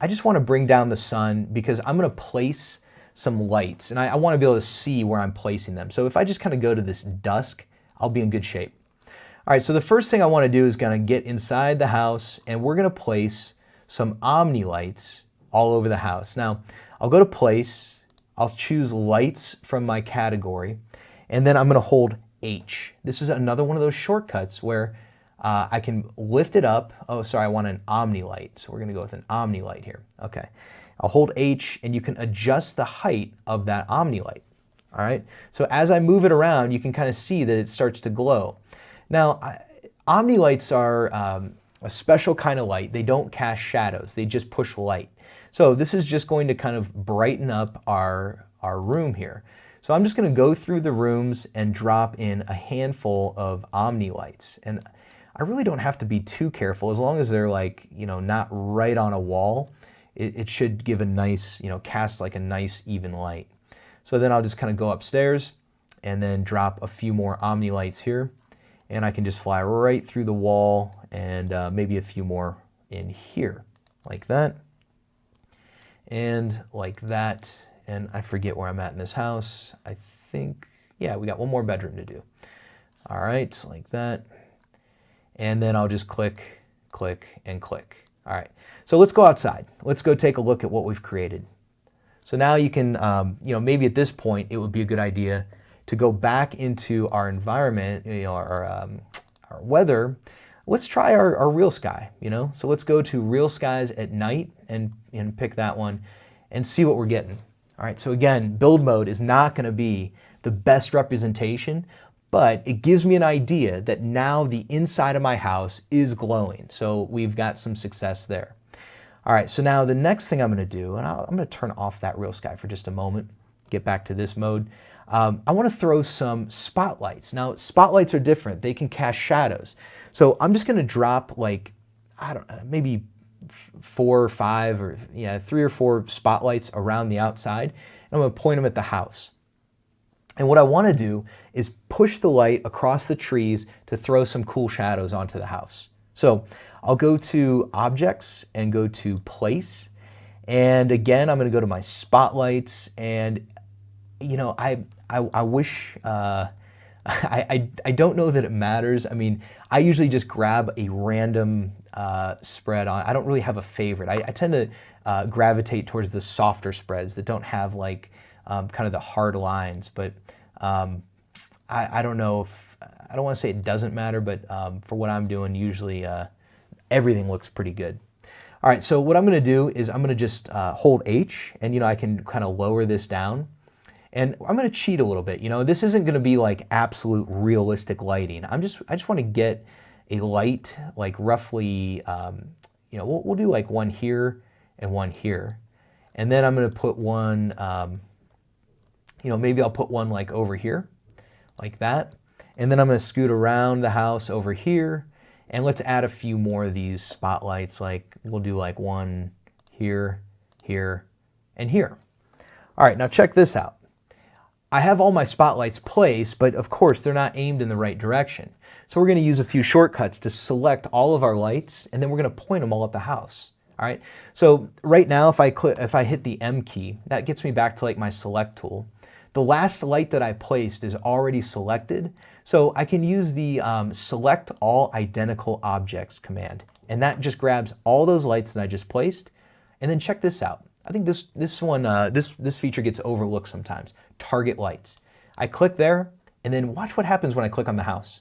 I just want to bring down the sun because I'm going to place some lights, and I want to be able to see where I'm placing them. So if I just kind of go to this dusk, I'll be in good shape. All right, so the first thing I want to do is going to get inside the house, and we're going to place some Omni lights all over the house. Now, I'll go to place, I'll choose lights from my category, and then I'm going to hold H. This is another one of those shortcuts where I can lift it up. Oh, sorry, I want an Omni light, so we're going to go with an Omni light here. Okay, I'll hold H, and you can adjust the height of that Omni light. All right, so as I move it around, you can kind of see that it starts to glow. Now, Omni lights are a special kind of light. They don't cast shadows, they just push light. So this is just going to kind of brighten up our room here. So I'm just going to go through the rooms and drop in a handful of Omni lights. And I really don't have to be too careful as long as they're like, not right on a wall. It should give a nice, cast like a nice even light. So then I'll just kind of go upstairs and then drop a few more Omni lights here. And I can just fly right through the wall and maybe a few more in here, like that. And like that. And I forget where I'm at in this house. I think, yeah, we got one more bedroom to do. All right, like that. And then I'll just click, click, and click. All right, so let's go outside. Let's go take a look at what we've created. So now you can, maybe at this point, it would be a good idea to go back into our environment, our weather. Let's try our real sky, So let's go to real skies at night and pick that one and see what we're getting. All right, so again, build mode is not gonna be the best representation, but it gives me an idea that now the inside of my house is glowing. So we've got some success there. All right, so now the next thing I'm gonna do, and I'm gonna turn off that real sky for just a moment, get back to this mode. I wanna throw some spotlights. Now, spotlights are different. They can cast shadows. So I'm just gonna drop like, I don't know, maybe 4 or 5 or 3 or 4 spotlights around the outside. And I'm gonna point them at the house. And what I wanna do is push the light across the trees to throw some cool shadows onto the house. So I'll go to Objects and go to Place. And again, I'm gonna go to my spotlights, and I wish, I don't know that it matters. I mean, I usually just grab a random spread on. I don't really have a favorite. I tend to gravitate towards the softer spreads that don't have like kind of the hard lines, but I don't know if, I don't want to say it doesn't matter, but for what I'm doing, usually everything looks pretty good. All right, so what I'm gonna do is I'm gonna just hold H, and I can kind of lower this down. And I'm gonna cheat a little bit. This isn't gonna be like absolute realistic lighting. I just wanna get a light like roughly, we'll do like one here and one here. And then I'm gonna put one, maybe I'll put one like over here, like that. And then I'm gonna scoot around the house over here, and let's add a few more of these spotlights. Like we'll do like one here, here, and here. All right, now check this out. I have all my spotlights placed, but of course they're not aimed in the right direction. So we're gonna use a few shortcuts to select all of our lights, and then we're gonna point them all at the house. All right, so right now if I hit the M key, that gets me back to like my select tool. The last light that I placed is already selected, so I can use the select all identical objects command. and that just grabs all those lights that I just placed. And then check this out. I think this feature gets overlooked sometimes. Target lights. I click there, and then watch what happens when I click on the house.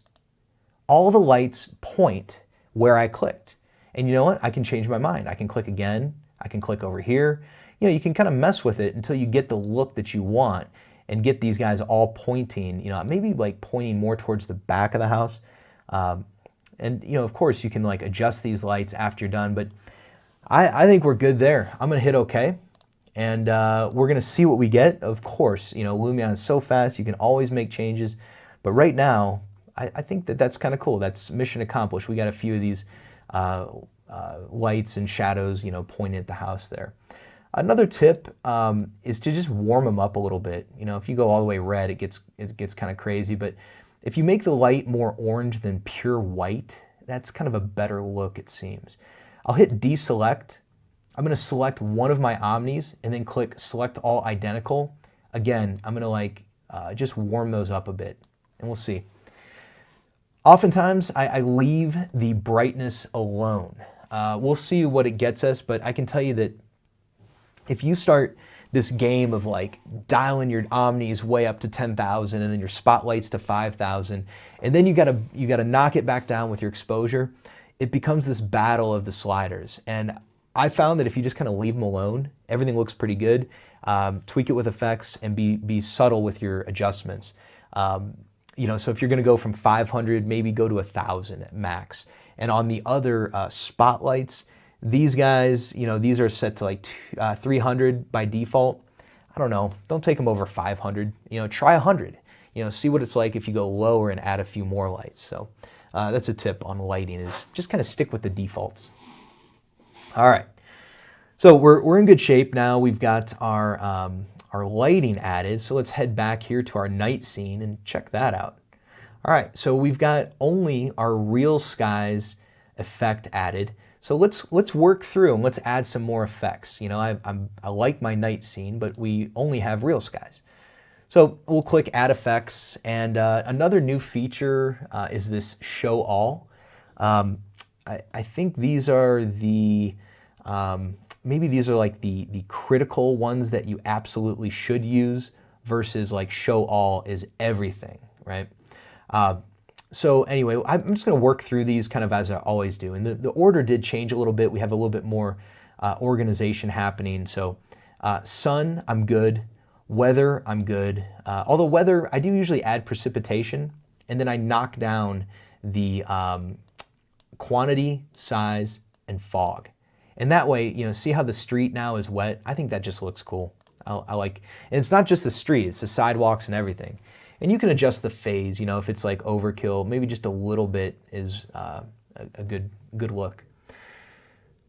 All the lights point where I clicked. And you know what? I can change my mind. I can click again. I can click over here. You know, you can kind of mess with it until you get the look that you want and get these guys all pointing, you know, maybe like pointing more towards the back of the house. And, you know, of course, you can like adjust these lights after you're done, but I think we're good there. I'm going to hit OK, and we're going to see what we get. Of course, you know, Lumion is so fast, you can always make changes. But right now, I think that that's kind of cool. That's mission accomplished. We got a few of these lights and shadows, you know, pointing at the house there. Another tip is to just warm them up a little bit. You know, if you go all the way red, it gets kind of crazy. But if you make the light more orange than pure white, that's kind of a better look, it seems. I'll hit deselect. I'm going to select one of my omnis and then click select all identical. Again, I'm going to like just warm those up a bit, and we'll see. Oftentimes, I leave the brightness alone. We'll see what it gets us, but I can tell you that if you start this game of like dialing your omnis way up to 10,000 and then your spotlights to 5,000, and then you gotta knock it back down with your exposure, it becomes this battle of the sliders. And I found that if you just kind of leave them alone, everything looks pretty good. Tweak it with effects and be subtle with your adjustments. You know, so if you're going to go from 500, maybe go to 1,000 at max. And on the other spotlights, these guys, you know, these are set to like 300 by default. I don't know. Don't take them over 500. You know, try 100. You know, see what it's like if you go lower and add a few more lights. So that's a tip on lighting, is just kind of stick with the defaults. All right. So we're in good shape now. We've got our lighting added. So let's head back here to our night scene and check that out. All right, so we've got only our real skies effect added. So let's work through and let's add some more effects. You know, I like my night scene, but we only have real skies. So we'll click add effects, and another new feature is this show all. I think these are the maybe these are like the critical ones that you absolutely should use versus like show all is everything, right? So anyway, I'm just going to work through these kind of as I always do. And the order did change a little bit. We have a little bit more organization happening. So sun, I'm good. Weather, I'm good. Although weather, I do usually add precipitation, and then I knock down the quantity, size, and fog. And that way, you know, see how the street now is wet? I think that just looks cool. I like, and it's not just the street, it's the sidewalks and everything. And you can adjust the phase, you know, if it's like overkill, maybe just a little bit is a good look.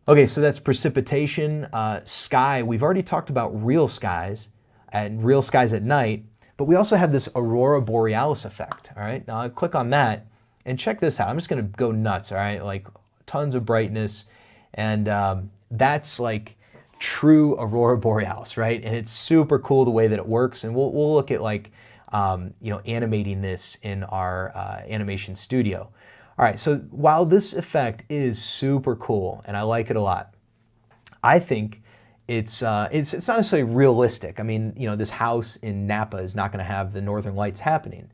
Okay, so that's precipitation. Sky, we've already talked about real skies and real skies at night, but we also have this aurora borealis effect, all right? Now I click on that and check this out. I'm just gonna go nuts, all right? Like tons of brightness, and that's like true aurora borealis, right? And it's super cool the way that it works, and we'll look at like, you know, animating this in our animation studio. All right, so while this effect is super cool and I like it a lot, I think it's not necessarily realistic. I mean, you know, this house in Napa is not going to have the northern lights happening,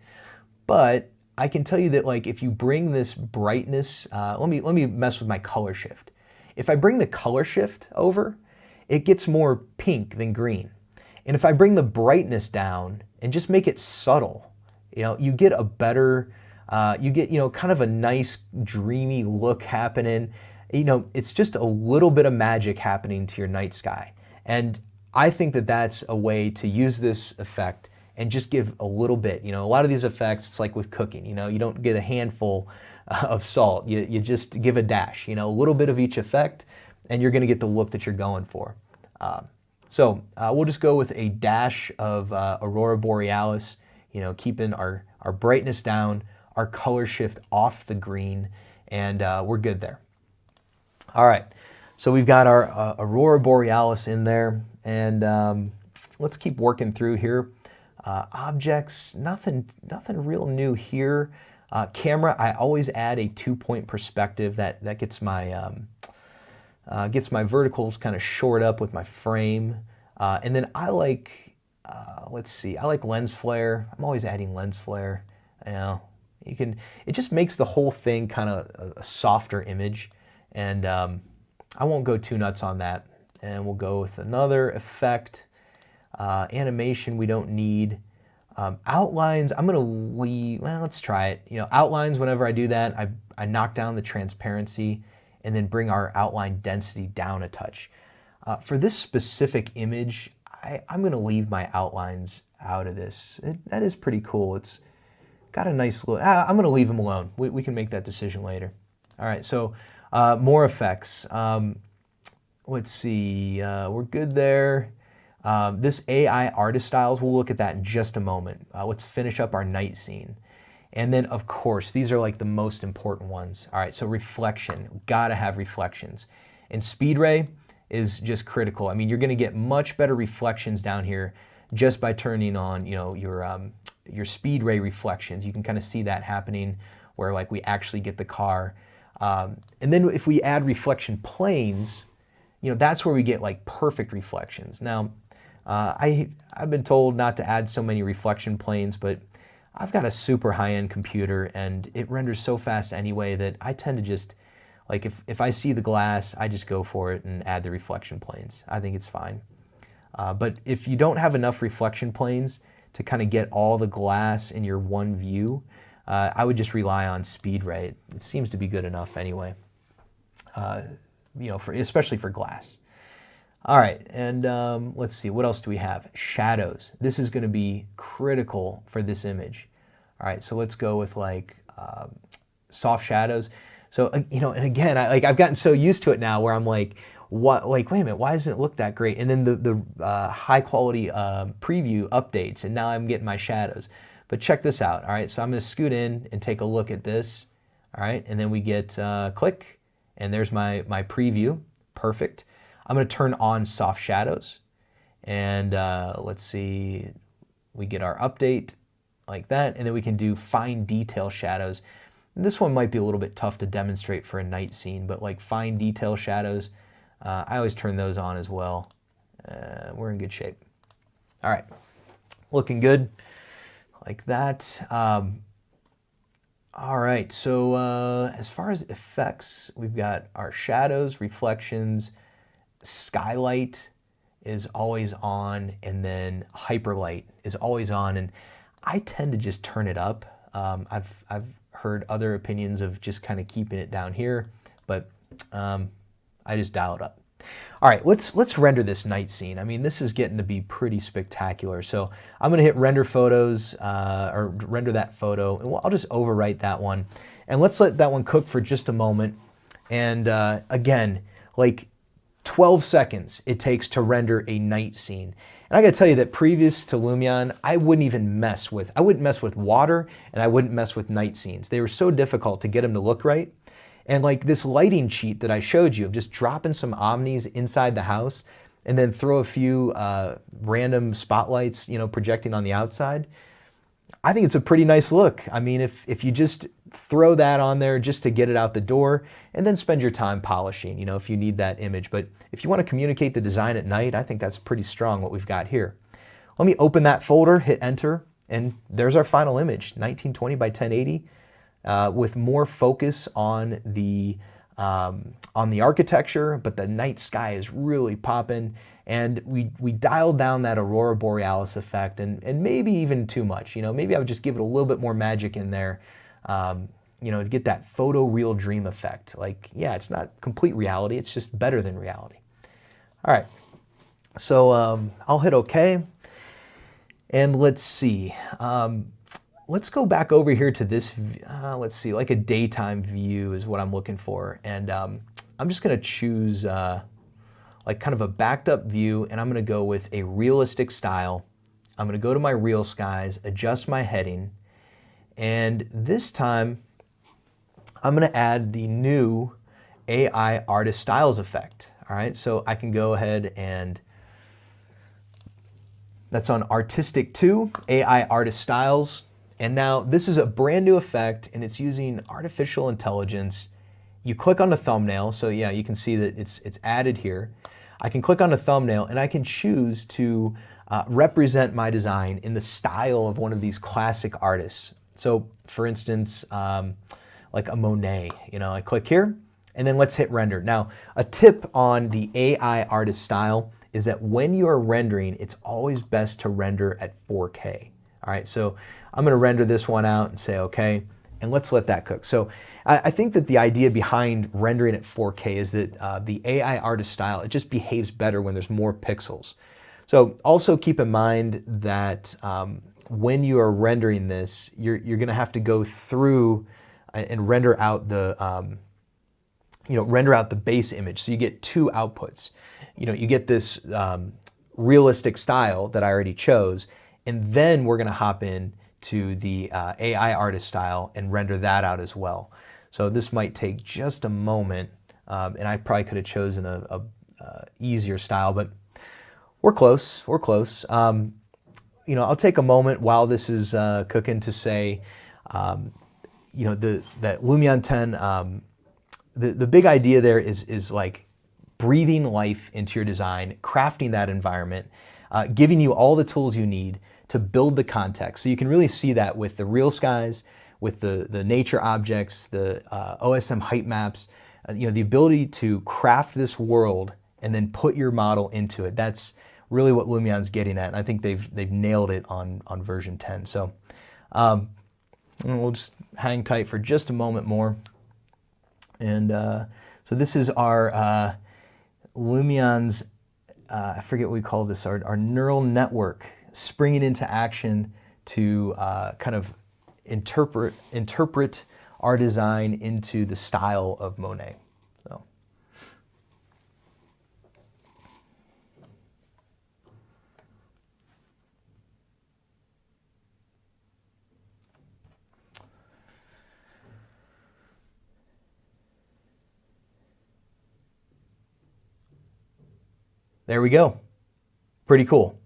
but I can tell you that like if you bring this brightness, let me mess with my color shift. If I bring the color shift over, it gets more pink than green. And if I bring the brightness down and just make it subtle, you know, you get a better, you get, you know, kind of a nice dreamy look happening. You know, it's just a little bit of magic happening to your night sky. And I think that that's a way to use this effect and just give a little bit. You know, a lot of these effects, it's like with cooking, you know, you don't get a handful of salt. You just give a dash, you know, a little bit of each effect, and you're going to get the look that you're going for. So we'll just go with a dash of aurora borealis, you know, keeping our brightness down, our color shift off the green, and we're good there. All right, so we've got our aurora borealis in there, and let's keep working through here. Objects, nothing real new here. Camera, I always add a 2-point perspective. That gets my verticals kind of shored up with my frame. And then I like, let's see, I like lens flare. I'm always adding lens flare. You know, it just makes the whole thing kind of a softer image. And I won't go too nuts on that. And we'll go with another effect. Animation we don't need. Outlines, I'm gonna leave, well, let's try it. You know, outlines, whenever I do that, I knock down the transparency and then bring our outline density down a touch. For this specific image, I'm gonna leave my outlines out of this. That is pretty cool. It's got a nice look. I'm gonna leave them alone. We can make that decision later. All right, so more effects. Let's see, we're good there. This AI artist styles, we'll look at that in just a moment. Let's finish up our night scene. And then, of course, these are like the most important ones. All right, so reflection, gotta have reflections. And speed ray is just critical. I mean, you're gonna get much better reflections down here just by turning on, you know, your speed ray reflections. You can kind of see that happening where like we actually get the car. And then if we add reflection planes, you know, that's where we get like perfect reflections. Now, I've been told not to add so many reflection planes, but I've got a super high-end computer and it renders so fast anyway that I tend to just, like if I see the glass, I just go for it and add the reflection planes. I think it's fine. But if you don't have enough reflection planes to kind of get all the glass in your one view, I would just rely on speed ray. It seems to be good enough anyway, you know, especially for glass. All right, and let's see, what else do we have? Shadows. This is gonna be critical for this image. All right, so let's go with like soft shadows. So, you know, and again, I've gotten so used to it now where I'm like, wait a minute, why doesn't it look that great? And then the high quality preview updates, and now I'm getting my shadows. But check this out, all right? So I'm gonna scoot in and take a look at this, all right? And then we get click, and there's my preview, perfect. I'm gonna turn on soft shadows, and let's see, we get our update like that, and then we can do fine detail shadows. And this one might be a little bit tough to demonstrate for a night scene, but like fine detail shadows, I always turn those on as well. We're in good shape. All right, looking good, like that. All right, so as far as effects, we've got our shadows, reflections, skylight is always on, and then hyperlight is always on, and I tend to just turn it up. I've heard other opinions of just kind of keeping it down here, but I just dial it up. All right, let's render this night scene. I mean, this is getting to be pretty spectacular. So I'm gonna hit render photos, or render that photo, and I'll just overwrite that one. And let's let that one cook for just a moment. And again, like 12 seconds it takes to render a night scene. And I gotta tell you that previous to Lumion, I wouldn't mess with water, and I wouldn't mess with night scenes. They were so difficult to get them to look right. And like this lighting cheat that I showed you of just dropping some omnis inside the house and then throw a few random spotlights, you know, projecting on the outside, I think it's a pretty nice look. I mean, if you just throw that on there just to get it out the door and then spend your time polishing, you know, if you need that image. But if you want to communicate the design at night, I think that's pretty strong what we've got here. Let me open that folder, hit enter, and there's our final image, 1920 by 1080. With more focus on the architecture, but the night sky is really popping, and we dialed down that aurora borealis effect, and maybe even too much. You know, maybe I would just give it a little bit more magic in there, you know, to get that photo real dream effect. Like, yeah, it's not complete reality, it's just better than reality. All right, so I'll hit OK, and let's see. Let's go back over here to this, let's see, like a daytime view is what I'm looking for. And I'm just gonna choose like kind of a backed up view, and I'm gonna go with a realistic style. I'm gonna go to my real skies, adjust my heading, and this time I'm gonna add the new AI artist styles effect. All right, so I can go ahead and that's on Artistic 2, AI artist styles. And now this is a brand new effect and it's using artificial intelligence. You click on the thumbnail, so yeah, you can see that it's added here. I can click on the thumbnail and I can choose to represent my design in the style of one of these classic artists. So for instance, like a Monet, I click here and then let's hit render. Now, a tip on the AI artist style is that when you are rendering, it's always best to render at 4K. All right, so I'm gonna render this one out and say okay, and let's let that cook. So I think that the idea behind rendering at 4K is that the AI artist style, it just behaves better when there's more pixels. So also keep in mind that when you are rendering this, you're gonna have to go through and render out the render out the base image. So you get two outputs. You get this realistic style that I already chose, and then we're gonna hop in to the AI artist style and render that out as well. So this might take just a moment, and I probably could have chosen a easier style, but we're close, we're close. I'll take a moment while this is cooking to say, that Lumion 10, the big idea there is like breathing life into your design, crafting that environment, giving you all the tools you need to build the context. So you can really see that with the real skies, with the nature objects, the OSM height maps, the ability to craft this world and then put your model into it. That's really what Lumion's getting at. And I think they've nailed it on version 10. So we'll just hang tight for just a moment more. And so this is our Lumion's, I forget what we call this, our neural network springing into action to kind of interpret our design into the style of Monet. So. There we go. Pretty cool.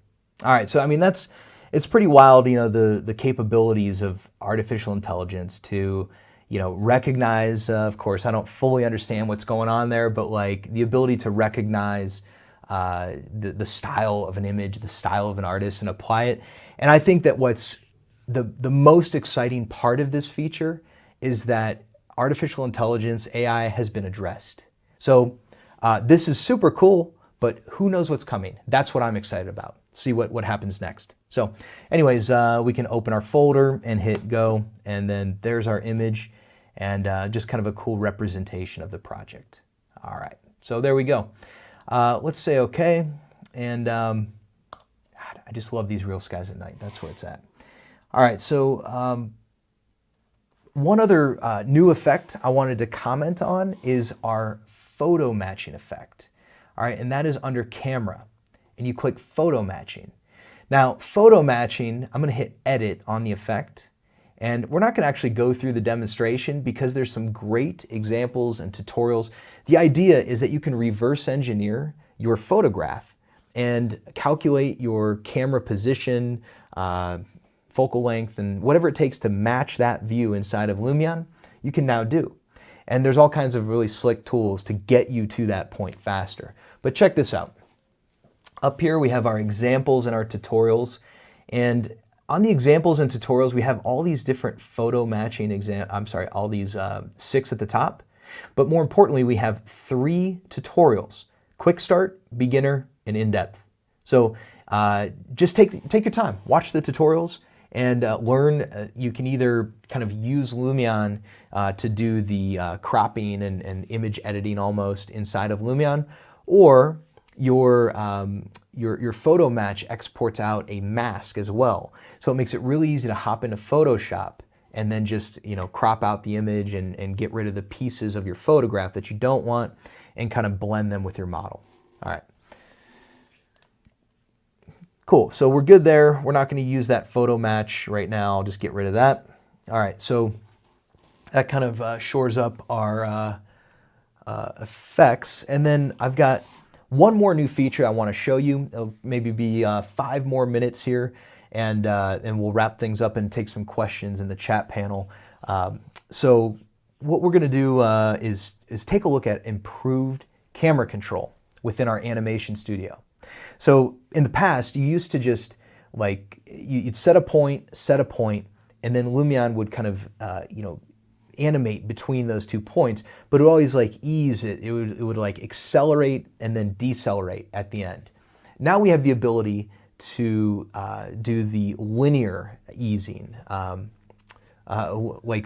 All right, so I mean it's pretty wild, the capabilities of artificial intelligence to, recognize. Of course, I don't fully understand what's going on there, but like the ability to recognize the style of an image, the style of an artist, and apply it. And I think that what's the most exciting part of this feature is that artificial intelligence, AI, has been addressed. So this is super cool. But who knows what's coming? That's what I'm excited about. See what happens next. So anyways, we can open our folder and hit go, and then there's our image and just kind of a cool representation of the project. All right, so there we go. Let's say okay, and God, I just love these real skies at night. That's where it's at. All right, so one other new effect I wanted to comment on is our photo matching effect. All right, and that is under camera, and you click photo matching. Now, photo matching, I'm gonna hit edit on the effect, and we're not gonna actually go through the demonstration because there's some great examples and tutorials. The idea is that you can reverse engineer your photograph and calculate your camera position, focal length, and whatever it takes to match that view inside of Lumion, you can now do. And there's all kinds of really slick tools to get you to that point faster. But check this out. Up here we have our examples and our tutorials. And on the examples and tutorials, we have all these different photo matching all these 6 at the top. But more importantly, we have 3 tutorials: quick start, beginner, and in-depth. So just take your time, watch the tutorials, and learn. You can either kind of use Lumion to do the cropping and image editing almost inside of Lumion, or your photo match exports out a mask as well. So it makes it really easy to hop into Photoshop and then just crop out the image and get rid of the pieces of your photograph that you don't want and kind of blend them with your model. All right. Cool, so we're good there. We're not gonna use that photo match right now. I'll just get rid of that. All right, so that kind of shores up our effects. And then I've got one more new feature I wanna show you. It'll maybe be 5 more minutes here. and we'll wrap things up and take some questions in the chat panel. So what we're going to do is take a look at improved camera control within our animation studio. So in the past, you used to just like, you'd set a point, and then Lumion would kind of, animate between those 2 points, but it would always like ease it. It would like accelerate and then decelerate at the end. Now we have the ability to do the linear easing, like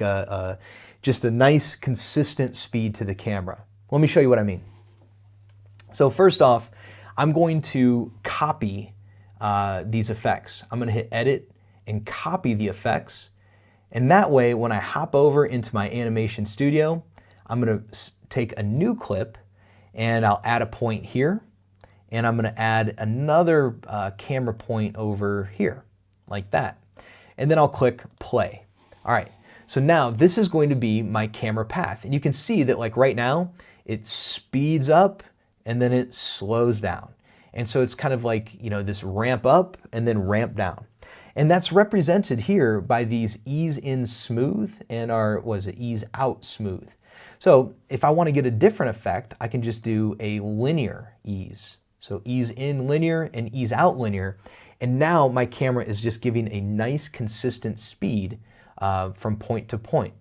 just a nice consistent speed to the camera. Let me show you what I mean. So first off, I'm going to copy these effects. I'm going to hit edit and copy the effects. And that way, when I hop over into my animation studio, I'm going to take a new clip and I'll add a point here. And I'm going to add another camera point over here, like that. And then I'll click play. All right, so now this is going to be my camera path. And you can see that like right now, it speeds up and then it slows down. And so it's kind of like, this ramp up and then ramp down. And that's represented here by these ease in smooth and our, ease out smooth. So if I want to get a different effect, I can just do a linear ease. So ease in linear and ease out linear. And now my camera is just giving a nice consistent speed from point to point.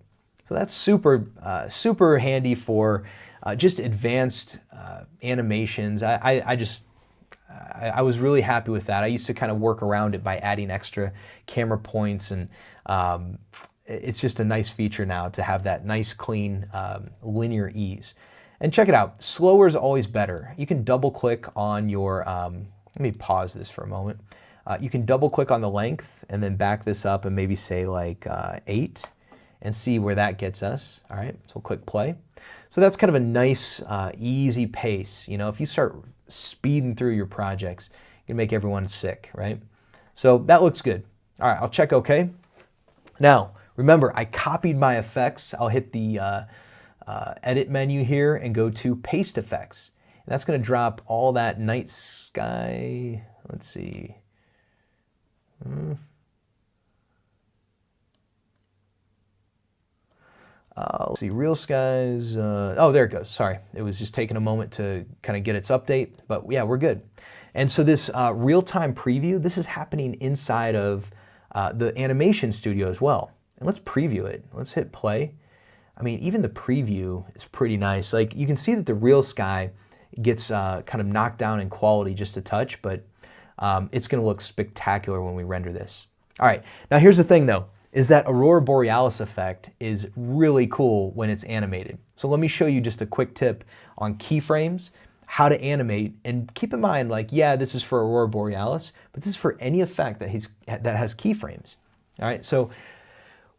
So that's super, super handy for just advanced animations. I was really happy with that. I used to kind of work around it by adding extra camera points, and it's just a nice feature now to have that nice, clean, linear ease. And check it out, slower is always better. You can double click on your, let me pause this for a moment. You can double click on the length and then back this up and maybe say like 8 and see where that gets us. All right, so we'll click play. So that's kind of a nice, easy pace. If you start speeding through your projects, you can make everyone sick, right? So that looks good. All right, I'll check OK. Now, remember, I copied my effects. I'll hit the edit menu here and go to paste effects. And that's going to drop all that night sky. Let's see. Let's see, real skies. Oh, there it goes. Sorry, it was just taking a moment to kind of get its update, but yeah, we're good. And so this real-time preview, this is happening inside of the animation studio as well. And let's preview it. Let's hit play. I mean, even the preview is pretty nice. Like you can see that the real sky gets kind of knocked down in quality just a touch, but it's going to look spectacular when we render this. All right, now here's the thing though, is that Aurora Borealis effect is really cool when it's animated. So let me show you just a quick tip on keyframes, how to animate, and keep in mind, like, yeah, this is for Aurora Borealis, but this is for any effect that has keyframes. All right, so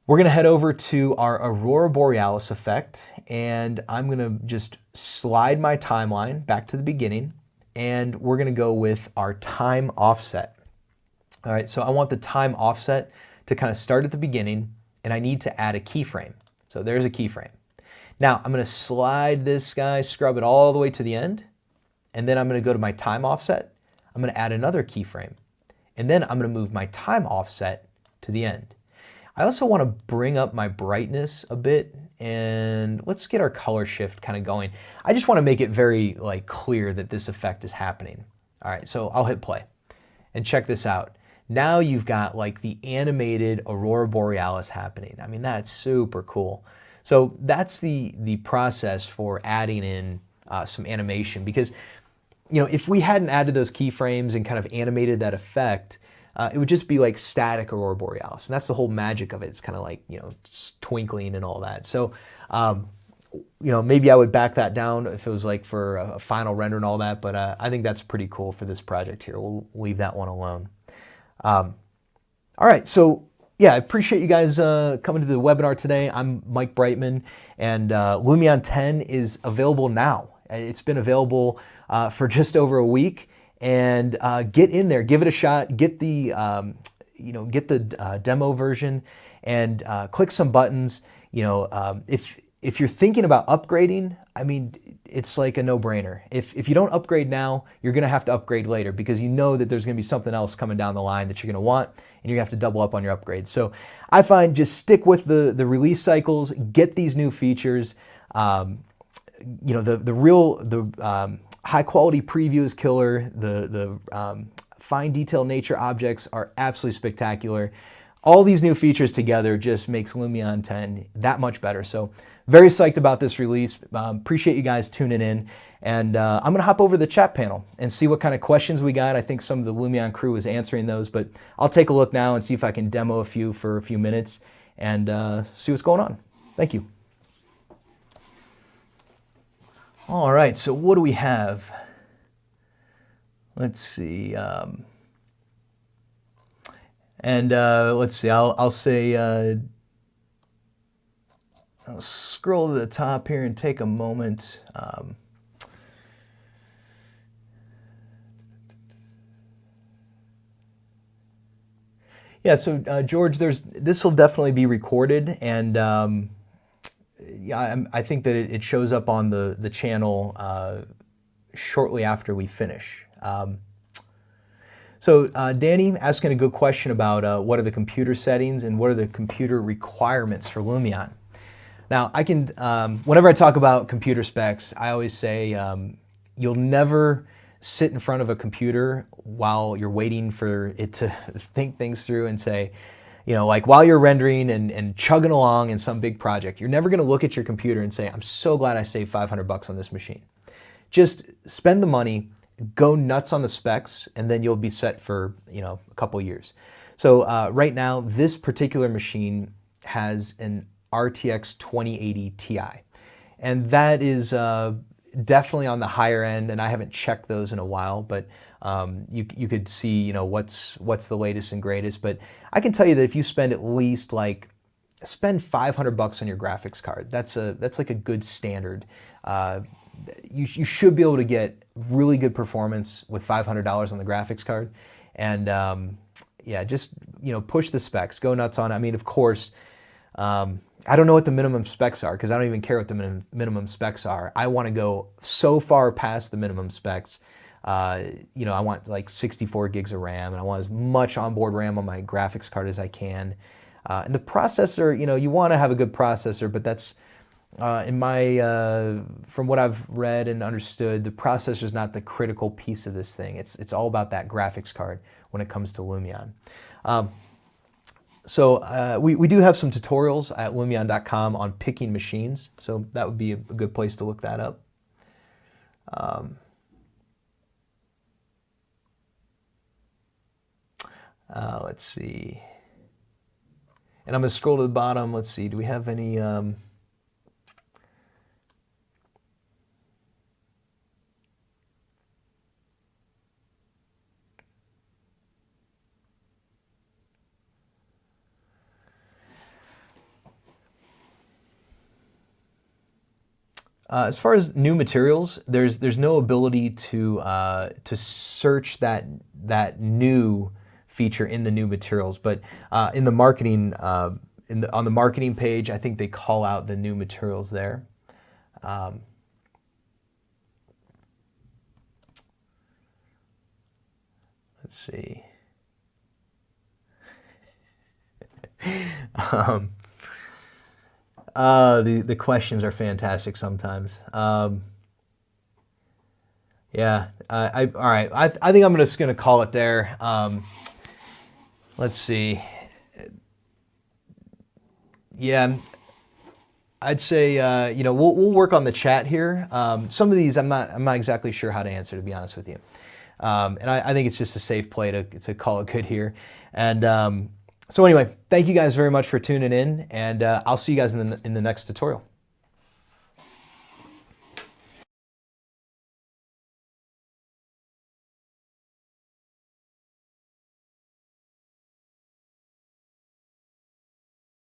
we're gonna head over to our Aurora Borealis effect, and I'm gonna just slide my timeline back to the beginning, and we're gonna go with our time offset. All right, so I want the time offset to kind of start at the beginning, and I need to add a keyframe. So there's a keyframe. Now I'm gonna slide this guy, scrub it all the way to the end, and then I'm gonna go to my time offset. I'm gonna add another keyframe, and then I'm gonna move my time offset to the end. I also wanna bring up my brightness a bit, and let's get our color shift kind of going. I just wanna make it very clear that this effect is happening. All right, so I'll hit play, and check this out. Now you've got like the animated Aurora Borealis happening. I mean, that's super cool. So that's the process for adding in some animation, because if we hadn't added those keyframes and kind of animated that effect, it would just be like static Aurora Borealis. And that's the whole magic of it. It's kind of like, twinkling and all that. So, maybe I would back that down if it was like for a final render and all that, but I think that's pretty cool for this project here. We'll leave that one alone. All right, so yeah, I appreciate you guys coming to the webinar today. I'm Mike Brightman, and Lumion 10 is available now. It's been available for just over a week, and get in there, give it a shot, get the demo version, and click some buttons. If if you're thinking about upgrading, I mean, it's like a no-brainer. If you don't upgrade now, you're going to have to upgrade later because you know that there's going to be something else coming down the line that you're going to want, and you're going to have to double up on your upgrades. So I find just stick with the release cycles, get these new features. You know, the high quality preview is killer. The fine detail nature objects are absolutely spectacular. All these new features together just makes Lumion 10 that much better. So very psyched about this release. Appreciate you guys tuning in. And I'm going to hop over to the chat panel and see what kind of questions we got. I think some of the Lumion crew is answering those, but I'll take a look now and see if I can demo a few for a few minutes and see what's going on. Thank you. All right, so what do we have? Let's see. Let's see, I'll say, I'll scroll to the top here and take a moment. Yeah, so George, this will definitely be recorded, and yeah, I think that it shows up on the channel shortly after we finish. So Danny asking a good question about what are the computer settings and what are the computer requirements for Lumion. Now, I can, whenever I talk about computer specs, I always say you'll never sit in front of a computer while you're waiting for it to think things through and say, you know, like while you're rendering and chugging along in some big project, you're never going to look at your computer and say, I'm so glad I saved $500 on this machine. Just spend the money, go nuts on the specs, and then you'll be set for, you know, a couple years. So right now, this particular machine has an RTX 2080 Ti, and that is definitely on the higher end, and I haven't checked those in a while, but you could see, you know, what's the latest and greatest. But I can tell you that if you spend at least spend $500 on your graphics card, that's like a good standard. You should be able to get really good performance with $500 on the graphics card, and yeah, just, you know, push the specs, go nuts on it. I mean, of course, I don't know what the minimum specs are because I don't even care what the minimum specs are. I want to go so far past the minimum specs. You know, I want like 64 gigs of RAM, and I want as much onboard RAM on my graphics card as I can. And the processor, you know, you want to have a good processor, but that's in my from what I've read and understood, the processor is not the critical piece of this thing. It's all about that graphics card when it comes to Lumion. So we do have some tutorials at Lumion.com on picking machines, so that would be a good place to look that up. Let's see. And I'm going to scroll to the bottom. Let's see. Do we have any... as far as new materials, there's no ability to search that new feature in the new materials, but in the marketing on the marketing page, I think they call out the new materials there. Let's see. The questions are fantastic sometimes. Yeah, all right. I think I'm just gonna call it there. Let's see. Yeah, I'd say you know, we'll work on the chat here. Some of these I'm not exactly sure how to answer, to be honest with you. And I think it's just a safe play to call it good here. And so anyway, thank you guys very much for tuning in, and I'll see you guys in the next tutorial.